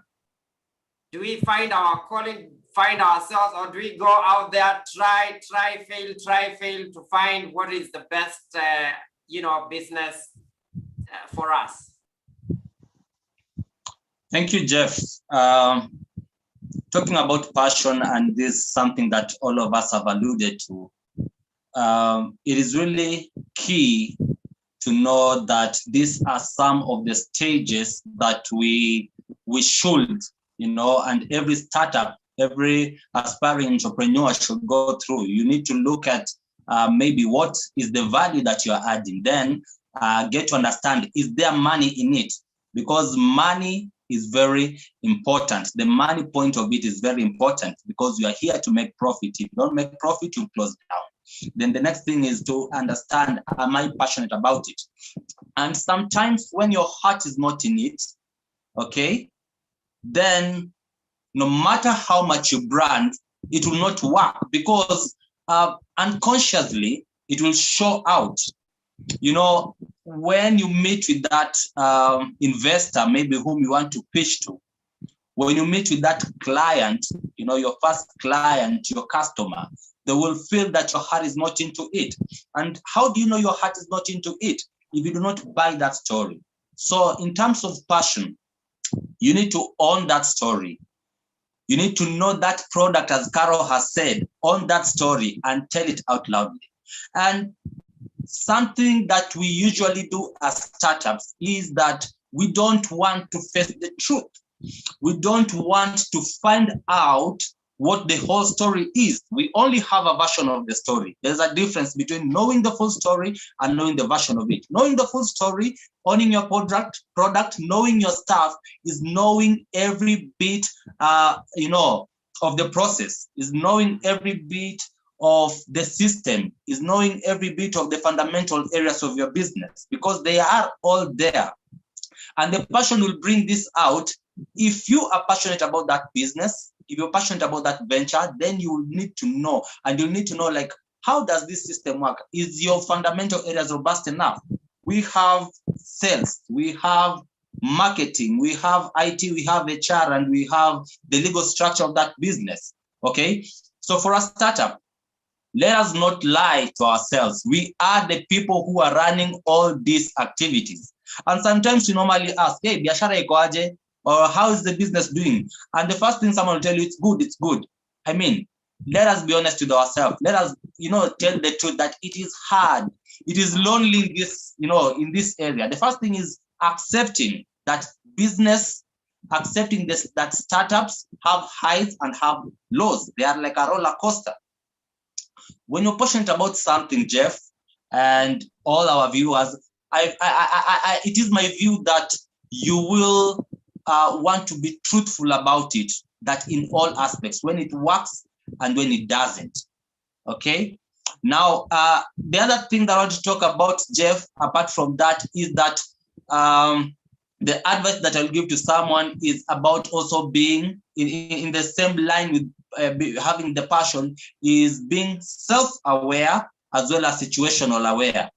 Do we find our calling, find ourselves, or do we go out there, try, fail to find what is the best, business for us? Thank you, Jeff. Talking about passion, and this is something that all of us have alluded to. It is really key to know that these are some of the stages that we should, and every startup, every aspiring entrepreneur should go through. You need to look at maybe what is the value that you are adding. Then get to understand, is there money in it? Because money is very important. The money point of it is very important, because you are here to make profit. If you don't make profit, you close down. Then the next thing is to understand, am I passionate about it? And sometimes when your heart is not in it, okay, then no matter how much you brand, it will not work, because unconsciously it will show out. When you meet with that investor, maybe whom you want to pitch to, when you meet with that client, your first client, your customer, they will feel that your heart is not into it. And how do you know your heart is not into it? If you do not buy that story. So in terms of passion, you need to own that story. You need to know that product, as Carol has said, own that story and tell it out loudly. And something that we usually do as startups is that we don't want to face the truth. We don't want to find out what the whole story is. We only have a version of the story. There's a difference between knowing the full story and knowing the version of it. Knowing the full story, owning your product, knowing your stuff, is knowing every bit, of the process, is knowing every bit of the system, is knowing every bit of the fundamental areas of your business, because they are all there. And the passion will bring this out. If you are passionate about that business, if you're passionate about that venture, then you will need to know, and you'll need to know, like, how does this system work? Is your fundamental areas robust enough? We have sales, we have marketing, we have IT, we have HR, and we have the legal structure of that business, okay? So for a startup, let us not lie to ourselves. We are the people who are running all these activities. And sometimes you normally ask, hey, biashara iko aje? Or how is the business doing? And the first thing someone will tell you, it's good, it's good. I mean, let us be honest with ourselves. Let us, tell the truth that it is hard. It is lonely in this, in this area. The first thing is accepting that business, accepting this, that startups have highs and have lows. They are like a roller coaster. When you're passionate about something, Jeff, and all our viewers, it is my view that you will want to be truthful about it, that in all aspects, when it works and when it doesn't. Okay. Now, the other thing that I want to talk about, Jeff, apart from that, is that the advice that I'll give to someone is about also being in the same line with having the passion, is being self-aware as well as situational aware.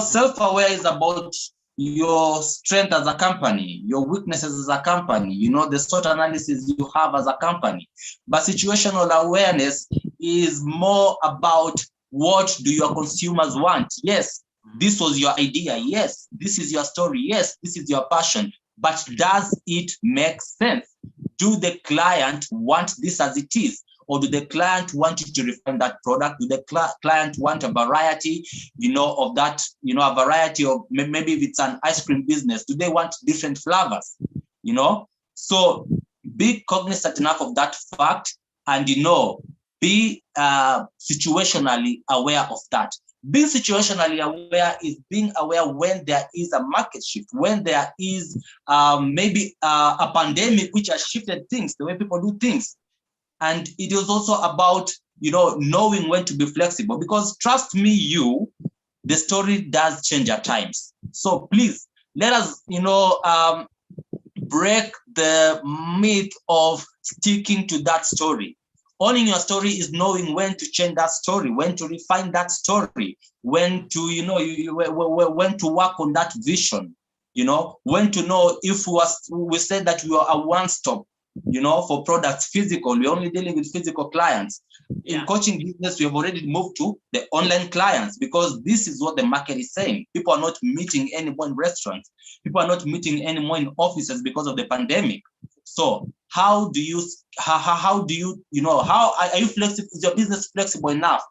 Self-aware is about your strength as a company, your weaknesses as a company, the SWOT analysis you have as a company. But situational awareness is more about, what do your consumers want? Yes, this was your idea. Yes, this is your story. Yes, this is your passion. but does it make sense? Do the client want this as it is? Or do the client want you to refine that product? Do the client want a variety, of that, a variety of, maybe if it's an ice cream business, do they want different flavors? So be cognizant enough of that fact, and be situationally aware of that. Being situationally aware is being aware when there is a market shift, when there is maybe a pandemic which has shifted things, the way people do things. And it is also about, knowing when to be flexible, because trust me, the story does change at times. So please, let us, break the myth of sticking to that story. Owning your story is knowing when to change that story, when to refine that story, when to, when to work on that vision, when to know if we said that we are a one-stop, for products physical, we're only dealing with physical clients. In coaching business, we have already moved to the online clients, because this is what the market is saying. People are not meeting anymore in restaurants. People are not meeting anymore in offices because of the pandemic. So how are you flexible? Is your business flexible enough,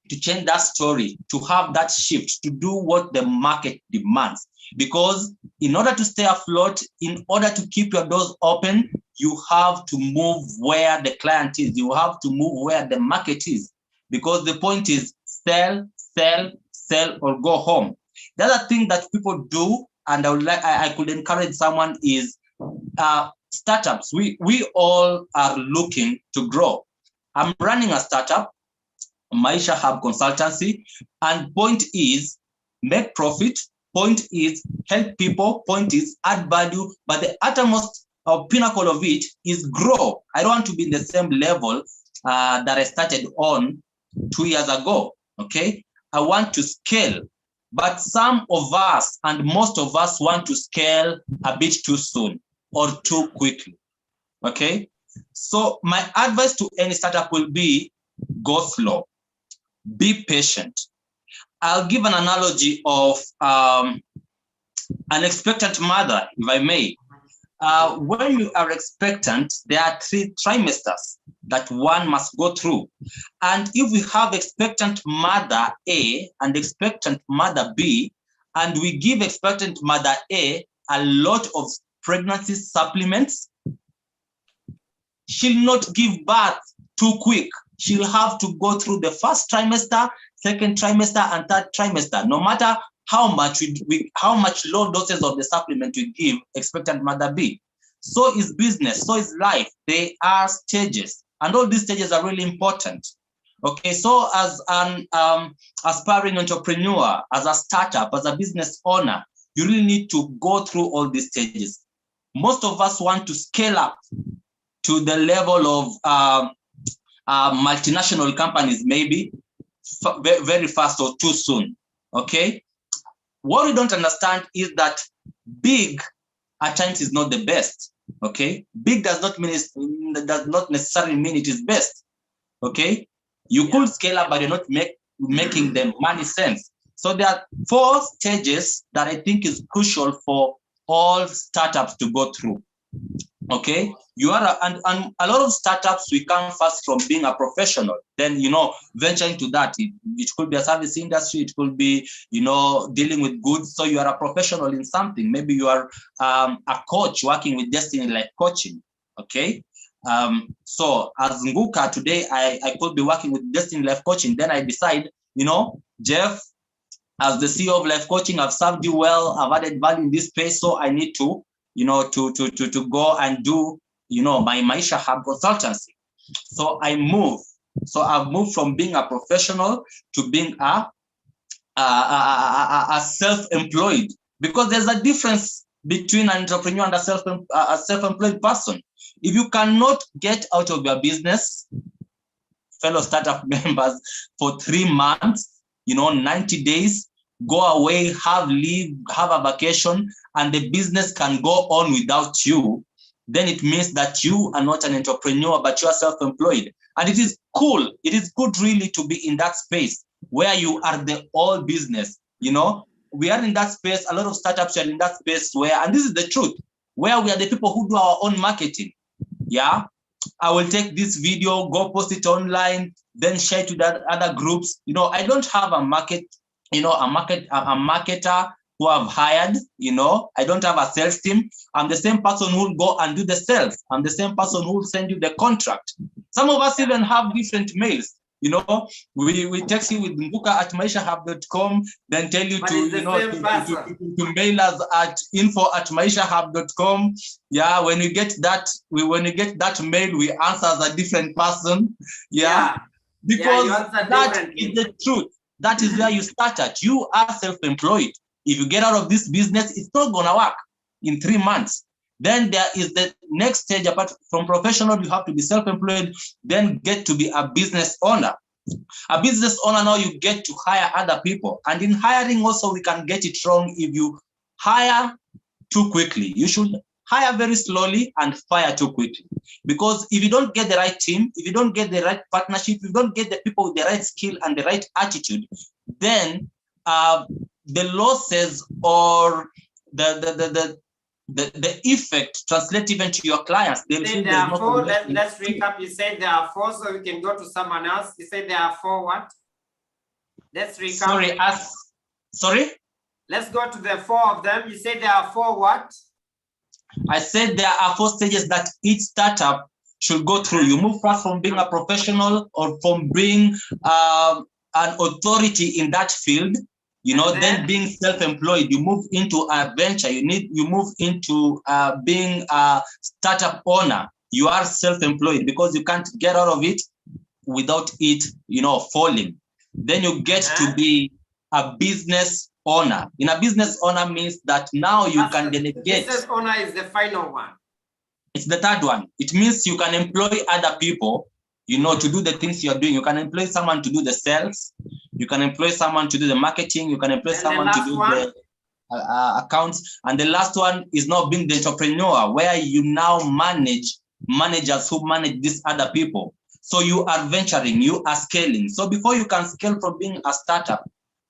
to change that story, to have that shift, to do what the market demands? Because in order to stay afloat, in order to keep your doors open, you have to move where the client is. You have to move where the market is, because the point is sell, sell, sell, or go home. The other thing that people do, and I could encourage someone, is startups. We all are looking to grow. I'm running a startup, Maisha Hub Consultancy, and point is make profit. Point is help people. Point is add value. But the uttermost pinnacle of it is grow. I don't want to be in the same level that I started on 2 years ago. Okay, I want to scale. But some of us, and most of us, want to scale a bit too soon or too quickly. Okay, so my advice to any startup will be go slow, be patient. I'll give an analogy of an expectant mother, if I may. When you are expectant, there are 3 trimesters that one must go through. And if we have expectant mother A and expectant mother B, and we give expectant mother A a lot of pregnancy supplements, she'll not give birth too quick. She'll have to go through the first trimester, second trimester, and third trimester. No matter how much low doses of the supplement we give expectant mother B. So is business, so is life. They are stages, and all these stages are really important. Okay, so as an aspiring entrepreneur, as a startup, as a business owner, you really need to go through all these stages. Most of us want to scale up to the level of multinational companies, maybe very fast or too soon. Okay, what we don't understand is that big at times is not the best. Okay, big does not necessarily mean it is best. Okay, you could scale up, but you're not making the money sense. So there are 4 stages that I think is crucial for all startups to go through. Okay, and a lot of startups, we come first from being a professional, then venture into that. It could be a service industry, it could be dealing with goods. So you are a professional in something. Maybe you are a coach working with Destiny Life Coaching. Okay, so as Nguka today, I could be working with Destiny Life Coaching. Then I decide, Jeff, as the CEO of Life Coaching, I've served you well, I've added value in this space, so I need to to go and do my Maisha Hub Consultancy. So I move. So I've moved from being a professional to being a self-employed, because there's a difference between an entrepreneur and a self-employed person. If you cannot get out of your business, fellow startup members, for 3 months, 90 days, go away, have leave, have a vacation, and the business can go on without you, then it means that you are not an entrepreneur, but you are self-employed. And it is cool. It is good really to be in that space where you are the all business. we are in that space. A lot of startups are in that space where, and this is the truth, where we are the people who do our own marketing. Yeah, I will take this video, go post it online, then share it to the other groups. You know, I don't have a market, you know, a marketer who I've hired. You know, I don't have a sales team. I'm the same person who will go and do the sales. I'm the same person who will send you the contract. Some of us even have different mails. You know, we text you with mbuka@maishahub.com, then tell you to, you know, to mail us at info@maishahub.com. Yeah, when you get that, mail, we answer as a different person. Yeah. Because that is the truth. That is where you start at. You are self-employed. If you get out of this business, it's not gonna work in 3 months. Then there is the next stage. Apart from professional, you have to be self-employed, then get to be a business owner. A business owner, now you get to hire other people. And in hiring also, we can get it wrong if you hire too quickly. You should hire very slowly and fire too quickly. Because if you don't get the right team, if you don't get the right partnership, if you don't get the people with the right skill and the right attitude, then the losses or the effect translate even to your clients. There are 4. Let's recap. You said there are 4, so we can go to someone else. You said there are 4 what? Let's recap. Sorry? Let's go to the 4 of them. You said there are 4 what? I said there are 4 stages that each startup should go through. You move first from being a professional or from being an authority in that field. You know, then being self-employed, you move into a venture. You move into being a startup owner. You are self-employed because you can't get out of it without it, you know, falling. Then you get to be a business owner. In a business owner means that now you can delegate. Business owner is the final one. It's the third one. It means you can employ other people, you know, to do the things you're doing. You can employ someone to do the sales. You can employ someone to do the marketing. You can employ someone to do the accounts. And the last one is now being the entrepreneur, where you now manage managers who manage these other people. So you are venturing, you are scaling. So before you can scale from being a startup,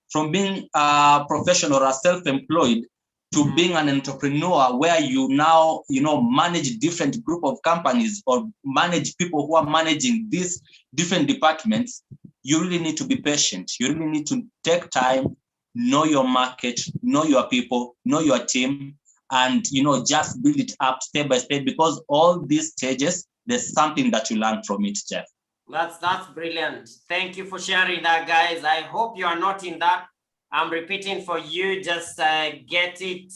from being a professional or self-employed, to being an entrepreneur, where you now, you know, manage different group of companies or manage people who are managing these different departments, you really need to be patient. You really need to take time, know your market, know your people, know your team, and, you know, just build it up step by step, because all these stages, there's something that you learn from it, Jeff. That's brilliant. Thank you for sharing that, guys. I hope you are not in that. I'm repeating for you, just get it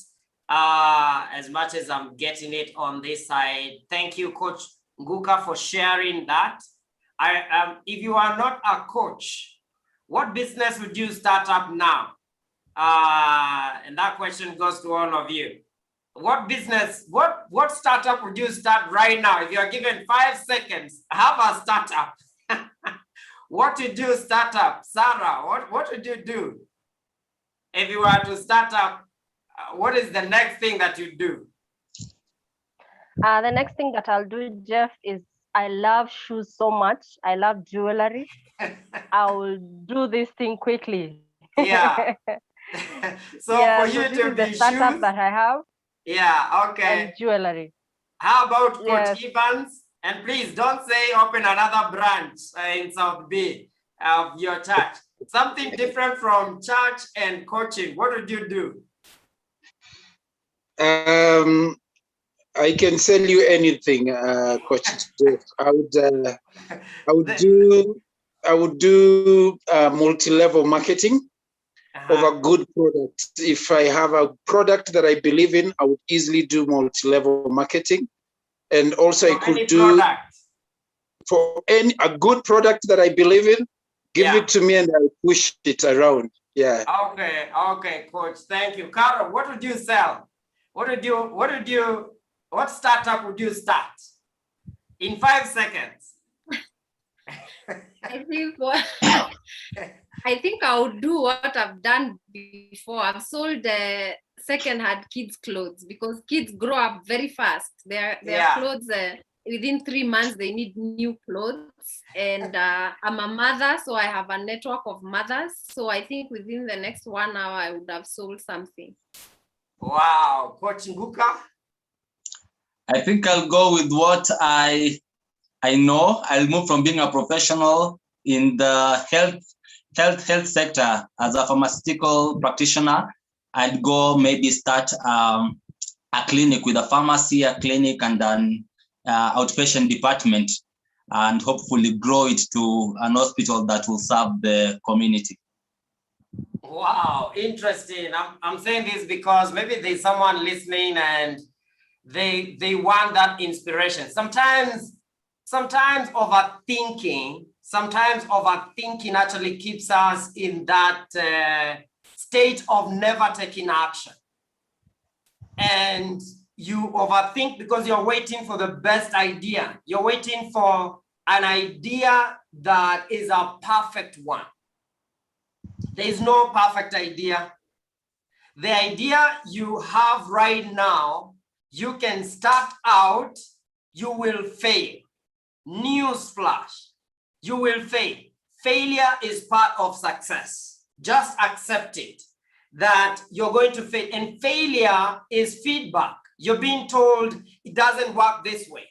as much as I'm getting it on this side. Thank you, Coach Nguka, for sharing that. If you are not a coach, what business would you start up now? And that question goes to all of you. What business, what startup would you start right now? If you are given 5 seconds, have a startup. What would you start up? Sarah, what would you do? If you were to start up, what is the next thing that you do? The next thing that I'll do, Jeff, is I love shoes so much. I love jewelry. I will do this thing quickly. Yeah. So yeah, for you to be the startup shoes, that I have. Yeah, okay. And jewelry. How about Coach Evans? And please don't say open another branch in South Bay of your church. Something different from church and coaching. What would you do? I can sell you anything, Coach Jeff. I would do multi-level marketing of a good product. If I have a product that I believe in, I would easily do multi-level marketing. And also I could do for a good product that I believe in, give it to me and I'll push it around. Yeah. Okay, Coach. Thank you. Carol, what would you sell? What startup would you start? In 5 seconds. I think I would do what I've done before. I've sold second-hand kids' clothes because kids grow up very fast. Their clothes within 3 months they need new clothes. And I'm a mother, so I have a network of mothers. So I think within the next 1 hour, I would have sold something. Wow, Coach Nguka? I think I'll go with what I know. I'll move from being a professional in the health sector as a pharmaceutical practitioner. I'd go maybe start a clinic with a pharmacy, a clinic, and an outpatient department, and hopefully grow it to an hospital that will serve the community. Wow, interesting. I'm saying this because maybe there's someone listening and they want that inspiration. Sometimes overthinking actually keeps us in that state of never taking action. And you overthink because you're waiting for the best idea. You're waiting for an idea that is a perfect one. There is no perfect idea. The idea you have right now, you can start out, you will fail. Newsflash, you will fail. Failure is part of success. Just accept it, that you're going to fail. And failure is feedback. You're being told it doesn't work this way.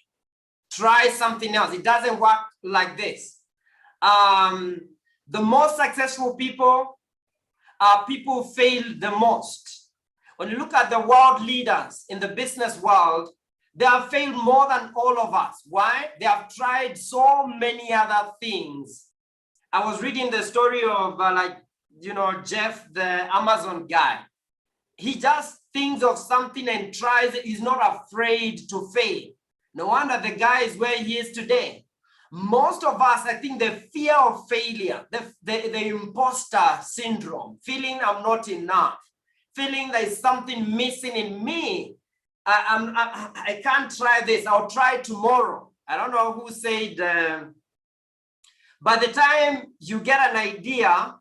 Try something else. It doesn't work like this. The most successful people are people who fail the most. When you look at the world leaders in the business world, they have failed more than all of us. Why? They have tried so many other things. I was reading the story of Jeff, the Amazon guy. He just thinks of something and tries it. He's not afraid to fail. No wonder the guy is where he is today. Most of us, I think the fear of failure, the imposter syndrome, feeling I'm not enough, feeling there's something missing in me. I can't try this. I'll try tomorrow. I don't know who said, by the time you get an idea,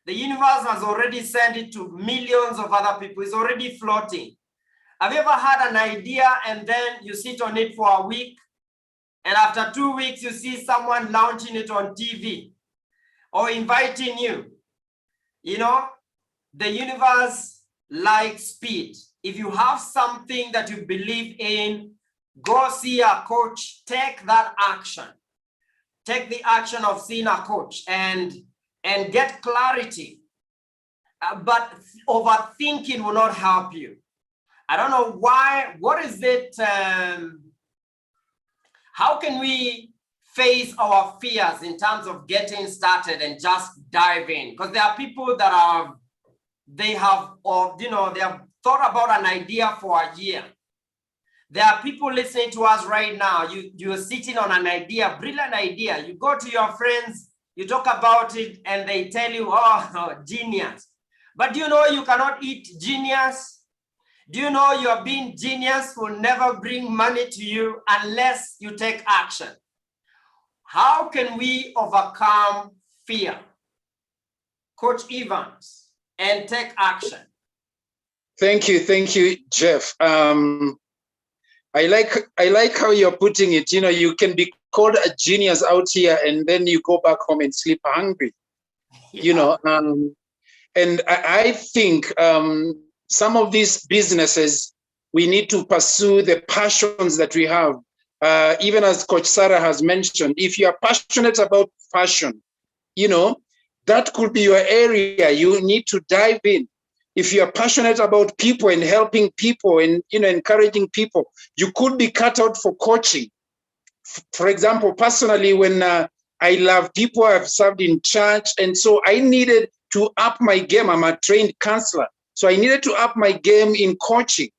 the universe has already sent it to millions of other people. It's already floating. Have you ever had an idea and then you sit on it for a week, and after 2 weeks, you see someone launching it on TV or inviting you? You know, the universe likes speed. If you have something that you believe in, go see a coach, take that action. Take the action of seeing a coach and get clarity. But overthinking will not help you. I don't know why. What is it? How can we face our fears in terms of getting started and just dive in? Because there are people that they have thought about an idea for a year. There are people listening to us right now. You're sitting on an idea, brilliant idea. You go to your friends, you talk about it, and they tell you, oh, genius. But do you know you cannot eat genius? Do you know your being genius will never bring money to you unless you take action? How can we overcome fear? Coach Evans, and take action. Thank you, Jeff. I like how you're putting it. You know, you can be called a genius out here, and then you go back home and sleep hungry. Yeah. You know, and I think some of these businesses, we need to pursue the passions that we have. Even as Coach Sarah has mentioned, if you are passionate about fashion, you know, that could be your area. You need to dive in. If you are passionate about people and helping people and, you know, encouraging people, you could be cut out for coaching. For example, personally, when I love people, I've served in church, and so I needed to up my game. I'm a trained counselor, so I needed to up my game in coaching,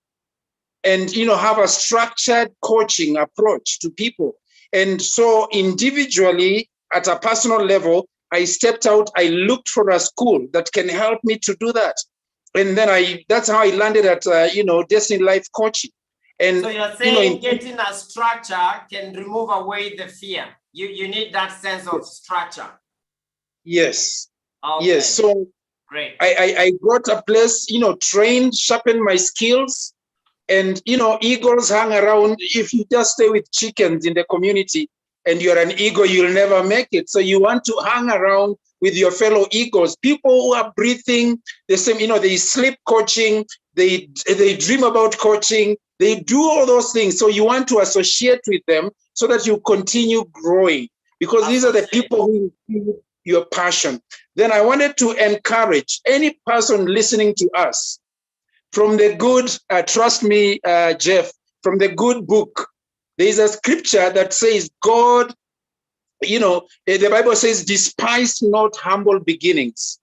and, you know, have a structured coaching approach to people. And so individually, at a personal level, I stepped out. I looked for a school that can help me to do that. And then that's how I landed at, Destiny Life Coaching. And so you're saying getting a structure can remove away the fear. You need that sense of structure. Yes. Okay. Yes. So great. I got a place, you know, trained, sharpened my skills. And, you know, eagles hang around. If you just stay with chickens in the community and you're an eagle, you'll never make it. So you want to hang around with your fellow eagles, people who are breathing the same, you know, they sleep coaching, they dream about coaching, they do all those things. So you want to associate with them so that you continue growing, because these are the people who feel your passion. Then I wanted to encourage any person listening to us from the good, trust me, Jeff, from the good book, there is a scripture that says, God, you know, the Bible says, despise not humble beginnings.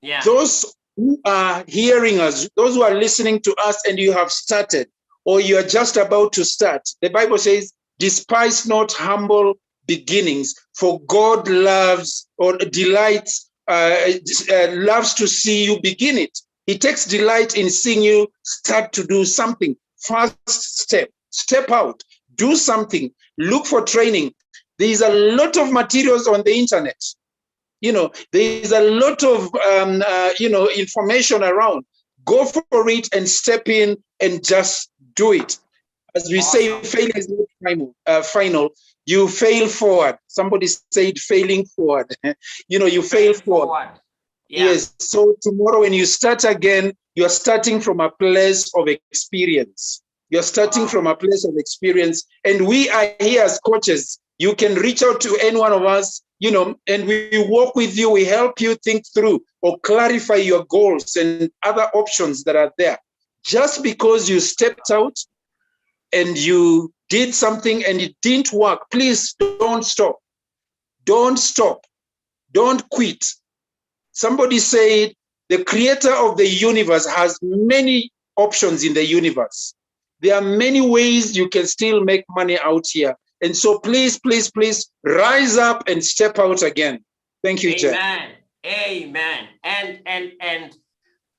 Yeah. Those who are hearing us, those who are listening to us and you have started or you are just about to start, the Bible says, despise not humble beginnings, for God loves or delights, loves to see you begin it. He takes delight in seeing you start to do something. First step out, do something, look for training. There's a lot of materials on the internet. You know, there's a lot of, you know, information around. Go for it and step in and just do it. As we say, failure is not final. You fail forward. Somebody said failing forward. You know, you fail forward. Yeah. Yes. So tomorrow when you start again, you're starting from a place of experience. You're starting from a place of experience. And we are here as coaches. You can reach out to any one of us, you know, and we work with you. We help you think through or clarify your goals and other options that are there. Just because you stepped out and you did something and it didn't work, please don't stop. Don't stop. Don't quit. Somebody said the creator of the universe has many options in the universe. There are many ways you can still make money out here. And so please, please, please rise up and step out again. Thank you, Jeff. Amen. Amen. And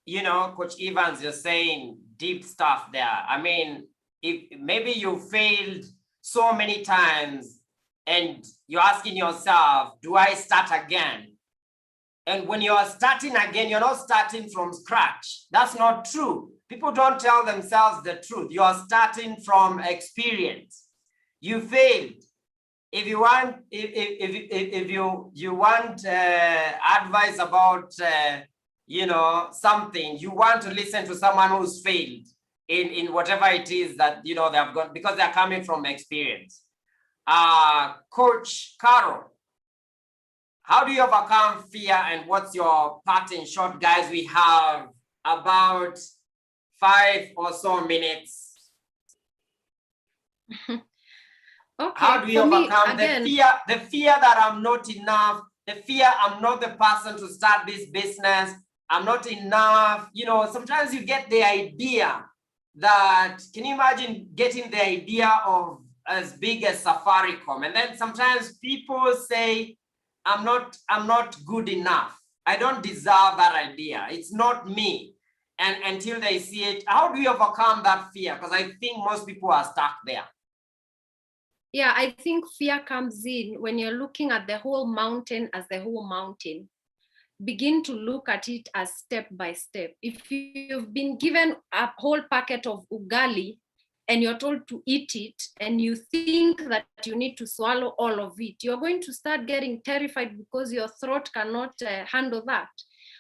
you know, Coach Evans, you're saying deep stuff there. I mean, if maybe you failed so many times and you're asking yourself, do I start again? And when you're starting again, you're not starting from scratch. That's not true. People don't tell themselves the truth. You are starting from experience. You failed. If you want, if you want advice about you know, something, you want to listen to someone who's failed in whatever it is that, you know, they have got, because they're coming from experience. Coach Carol, how do you overcome fear, and what's your part in short? Guys, we have about 5 or so minutes. Okay. How do you overcome the fear that I'm not enough, the fear I'm not the person to start this business, I'm not enough? You know, sometimes you get the idea that, can you imagine getting the idea of as big as Safaricom? And then sometimes people say, I'm not good enough. I don't deserve that idea. It's not me. And until they see it, how do you overcome that fear? Because I think most people are stuck there. Yeah, I think fear comes in when you're looking at the whole mountain as the whole mountain. Begin to look at it as step by step. If you've been given a whole packet of ugali and you're told to eat it, and you think that you need to swallow all of it, you're going to start getting terrified because your throat cannot handle that.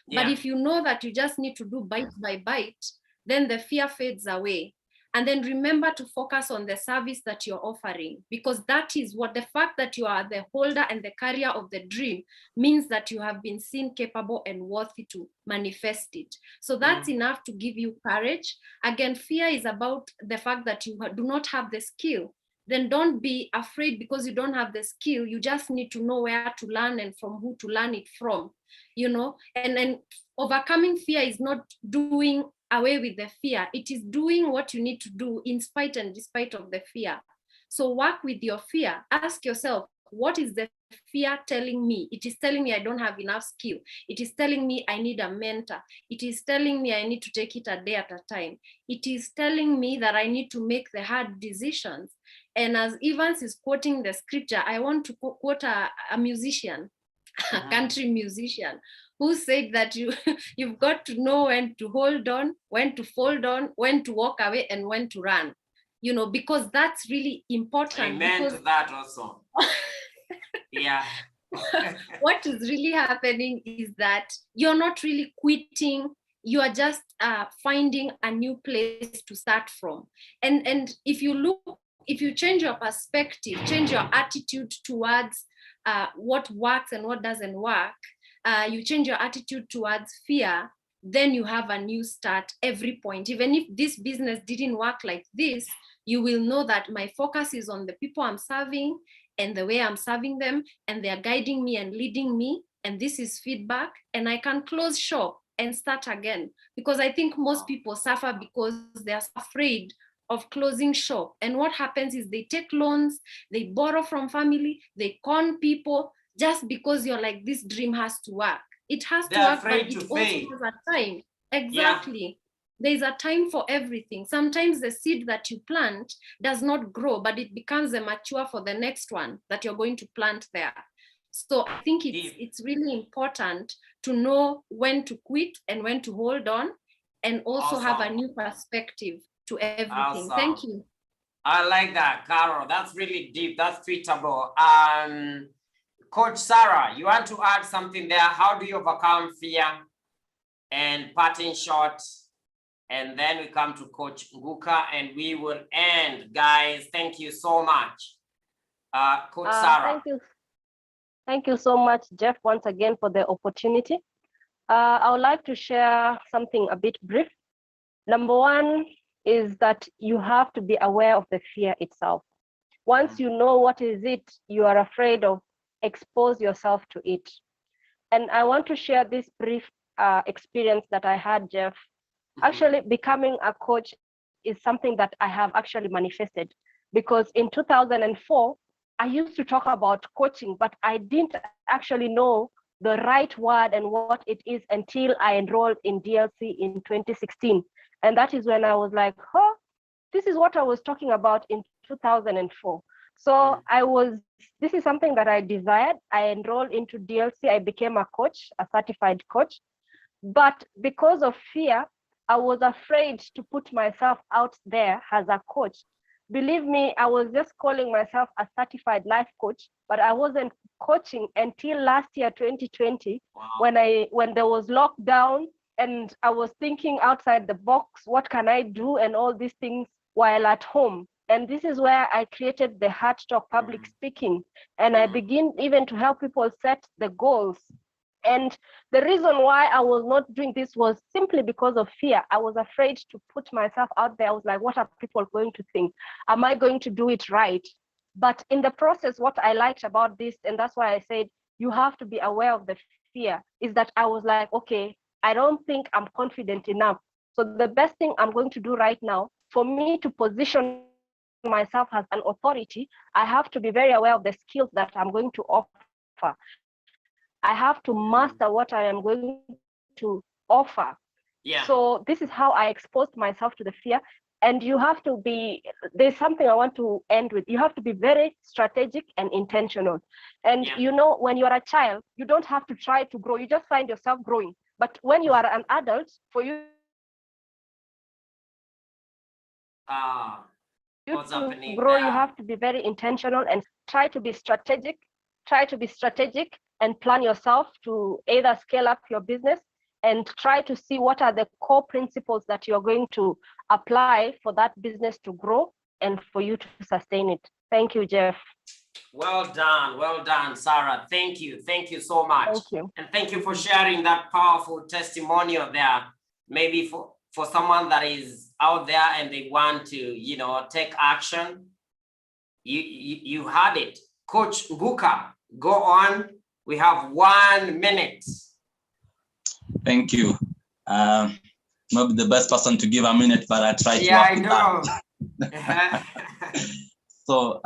Yeah. But if you know that you just need to do bite by bite, then the fear fades away. And then remember to focus on the service that you're offering, because that is what the fact that you are the holder and the carrier of the dream means that you have been seen capable and worthy to manifest it. So that's enough to give you courage. Again, fear is about the fact that you do not have the skill. Then don't be afraid because you don't have the skill. You just need to know where to learn and from who to learn it from, you know. And then overcoming fear is not doing away with the fear. It is doing what you need to do in spite and despite of the fear. So work with your fear. Ask yourself, what is the fear telling me? It is telling me I don't have enough skill. It is telling me I need a mentor. It is telling me I need to take it a day at a time. It is telling me that I need to make the hard decisions. And as Evans is quoting the scripture, I want to quote a musician, a country musician, who said that you've got to know when to hold on, when to fold on, when to walk away, and when to run. You know, because that's really important. Amen to that also. Yeah. What is really happening is that you're not really quitting, you are just finding a new place to start from. And if you change your perspective, change your attitude towards what works and what doesn't work, you change your attitude towards fear, then you have a new start every point. Even if this business didn't work like this, you will know that my focus is on the people I'm serving and the way I'm serving them, and they're guiding me and leading me, and this is feedback, and I can close shop and start again. Because I think most people suffer because they're afraid of closing shop. And what happens is they take loans, they borrow from family, they con people, just because you're like, this dream has to work. It has to work, but it also has a time. Exactly. Yeah. There's a time for everything. Sometimes the seed that you plant does not grow, but it becomes a mature for the next one that you're going to plant there. So I think it's really important to know when to quit and when to hold on, and also have a new perspective to everything. Awesome. Thank you. I like that, Carol. That's really deep. That's tweetable. Coach Sarah, you want to add something there? How do you overcome fear and parting short? And then we come to Coach Nguka and we will end, guys. Thank you so much. Coach Sarah. Thank you so much, Jeff, once again for the opportunity. I would like to share something a bit brief. Number one is that you have to be aware of the fear itself. Once you know what is it you are afraid of, expose yourself to it. And I want to share this brief experience that I had, Jeff. Actually, becoming a coach is something that I have actually manifested, because in 2004, I used to talk about coaching, but I didn't actually know the right word and what it is until I enrolled in D.L.C in 2016. And that is when I was like, oh, this is what I was talking about in 2004. So this is something that I desired. I enrolled into D.L.C. I became a coach, a certified coach. But because of fear, I was afraid to put myself out there as a coach. Believe me, I was just calling myself a certified life coach, but I wasn't coaching until last year, 2020, wow. when there was lockdown and I was thinking outside the box, what can I do, and all these things while at home. And this is where I created the Heart Talk public speaking, and I begin even to help people set the goals. And the reason why I was not doing this was simply because of fear. I was afraid to put myself out there. I was like, what are people going to think? Am I going to do it right? But in the process, what I liked about this, and that's why I said you have to be aware of the fear, is that I was like, okay, I don't think I'm confident enough. So the best thing I'm going to do right now, for me to position myself as an authority, I have to be very aware of the skills that I'm going to offer. I have to master what I am going to offer. Yeah. So this is how I exposed myself to the fear. And you have to be, there's something I want to end with. You have to be very strategic and intentional. And you know, when you're a child, you don't have to try to grow. You just find yourself growing. But when you are an adult, for you to grow, you have to be very intentional and try to be strategic. And plan yourself to either scale up your business and try to see what are the core principles that you're going to apply for that business to grow and for you to sustain it. Thank you, Jeff. Well done, Sarah. Thank you so much. Thank you. And thank you for sharing that powerful testimonial there. Maybe for someone that is out there and they want to, you know, take action. You had it. Coach Nguka, go on. We have 1 minute. Thank you. Not the best person to give a minute, but I try to. Yeah, I know. So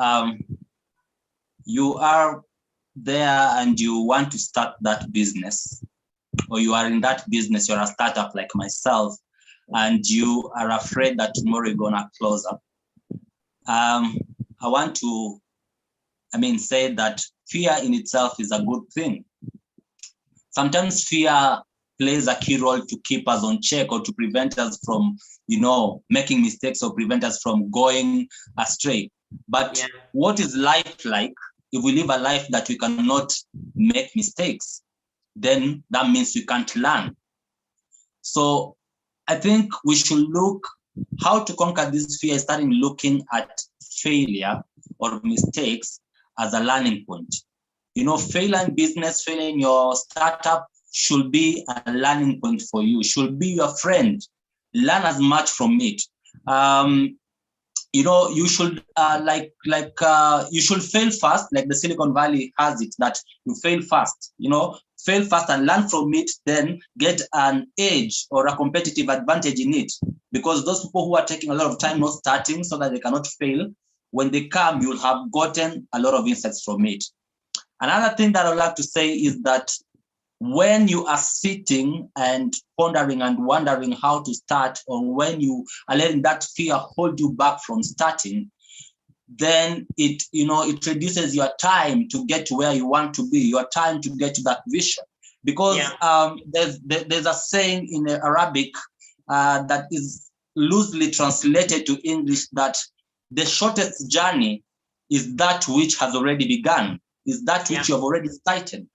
you are there and you want to start that business, or you are in that business, you're a startup like myself, and you are afraid that tomorrow you're gonna close up. I want to say that fear in itself is a good thing. Sometimes fear plays a key role to keep us on check or to prevent us from, making mistakes or prevent us from going astray. But what is life like if we live a life that we cannot make mistakes? Then that means we can't learn. So I think we should look how to conquer this fear, starting looking at failure or mistakes as a learning point. Failure in business, failure in your startup should be a learning point for you, should be your friend. Learn as much from it. You should you should fail fast, like the Silicon Valley has it, that you fail fast, fail fast and learn from it, then get an edge or a competitive advantage in it. Because those people who are taking a lot of time not starting so that they cannot fail, when they come, you'll have gotten a lot of insights from it. Another thing that I would like to say is that when you are sitting and pondering and wondering how to start, or when you are letting that fear hold you back from starting, then it reduces your time to get to where you want to be, your time to get to that vision. Because there's a saying in Arabic that is loosely translated to English, that the shortest journey is that which has already begun, is that which you have already started.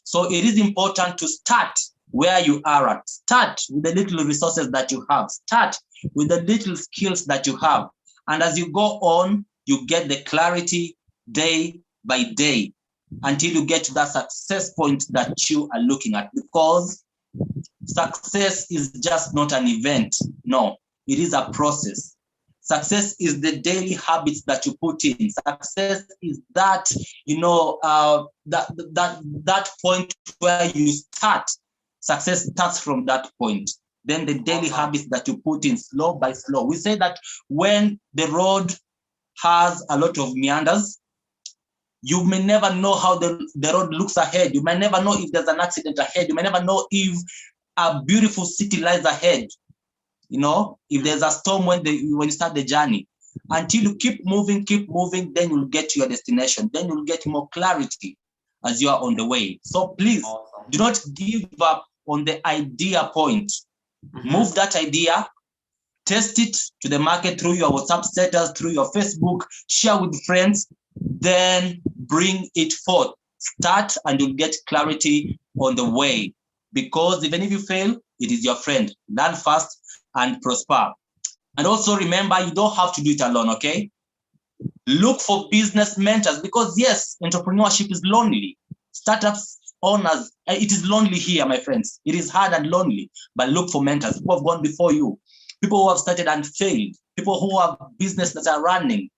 So it is important to start where you are at. Start with the little resources that you have. Start with the little skills that you have. And as you go on, you get the clarity day by day until you get to that success point that you are looking at. Because success is just not an event. No, it is a process. Success is the daily habits that you put in. Success is that, that point where you start. Success starts from that point. Then the daily habits that you put in slow by slow. We say that when the road has a lot of meanders, you may never know how the road looks ahead. You may never know if there's an accident ahead. You may never know if a beautiful city lies ahead. If there's a storm when you start the journey. Until you keep moving, then you'll get to your destination. Then you'll get more clarity as you are on the way. So please do not give up on the idea point. Move that idea, test it to the market through your WhatsApp status, through your Facebook, share with friends, then bring it forth. Start and you'll get clarity on the way. Because even if you fail, it is your friend. Learn fast and prosper. And also remember, you don't have to do it alone, okay? Look for business mentors, because yes, entrepreneurship is lonely. Startups owners, it is lonely here, my friends. It is hard and lonely, but look for mentors. People have gone before you, people who have started and failed, people who have business that are running.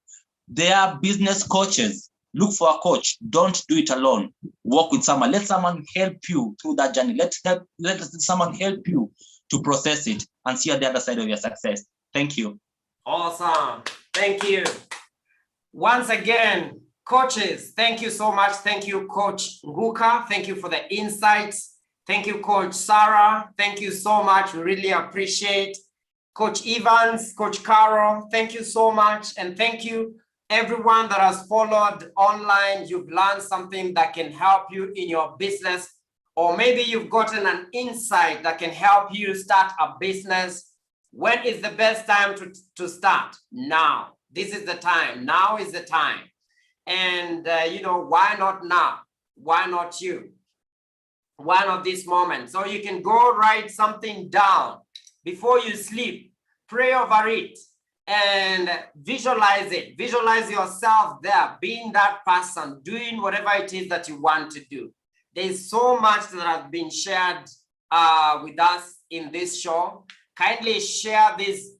They are business coaches. Look for a coach. Don't do it alone. Work with someone. Let someone help you through that journey. Let someone help you to process it and see at the other side of your success. Thank you. Awesome. Thank you. Once again, coaches, thank you so much. Thank you, Coach Nguka. Thank you for the insights. Thank you, Coach Sarah. Thank you so much. We really appreciate Coach Evans, Coach Carol. Thank you so much. And thank you, everyone that has followed online. You've learned something that can help you in your business. Or maybe you've gotten an insight that can help you start a business. When is the best time to start? Now. This is the time. Now is the time. And, why not now? Why not you? Why not this moment? So you can go write something down before you sleep. Pray over it and visualize it. Visualize yourself there, being that person, doing whatever it is that you want to do. There's so much that has been shared with us in this show. Kindly share this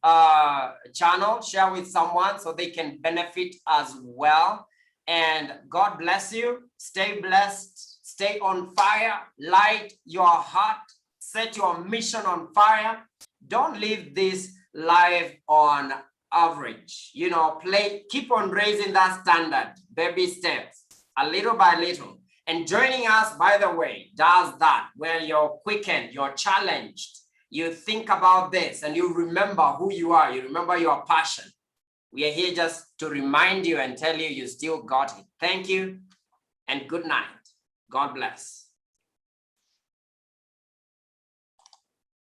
channel, share with someone so they can benefit as well. And God bless you. Stay blessed. Stay on fire. Light your heart. Set your mission on fire. Don't leave this life on average. Keep on raising that standard. Baby steps, a little by little. And joining us, by the way, does that. Where you're quickened, you're challenged. You think about this and you remember who you are. You remember your passion. We are here just to remind you and tell you you still got it. Thank you and good night. God bless.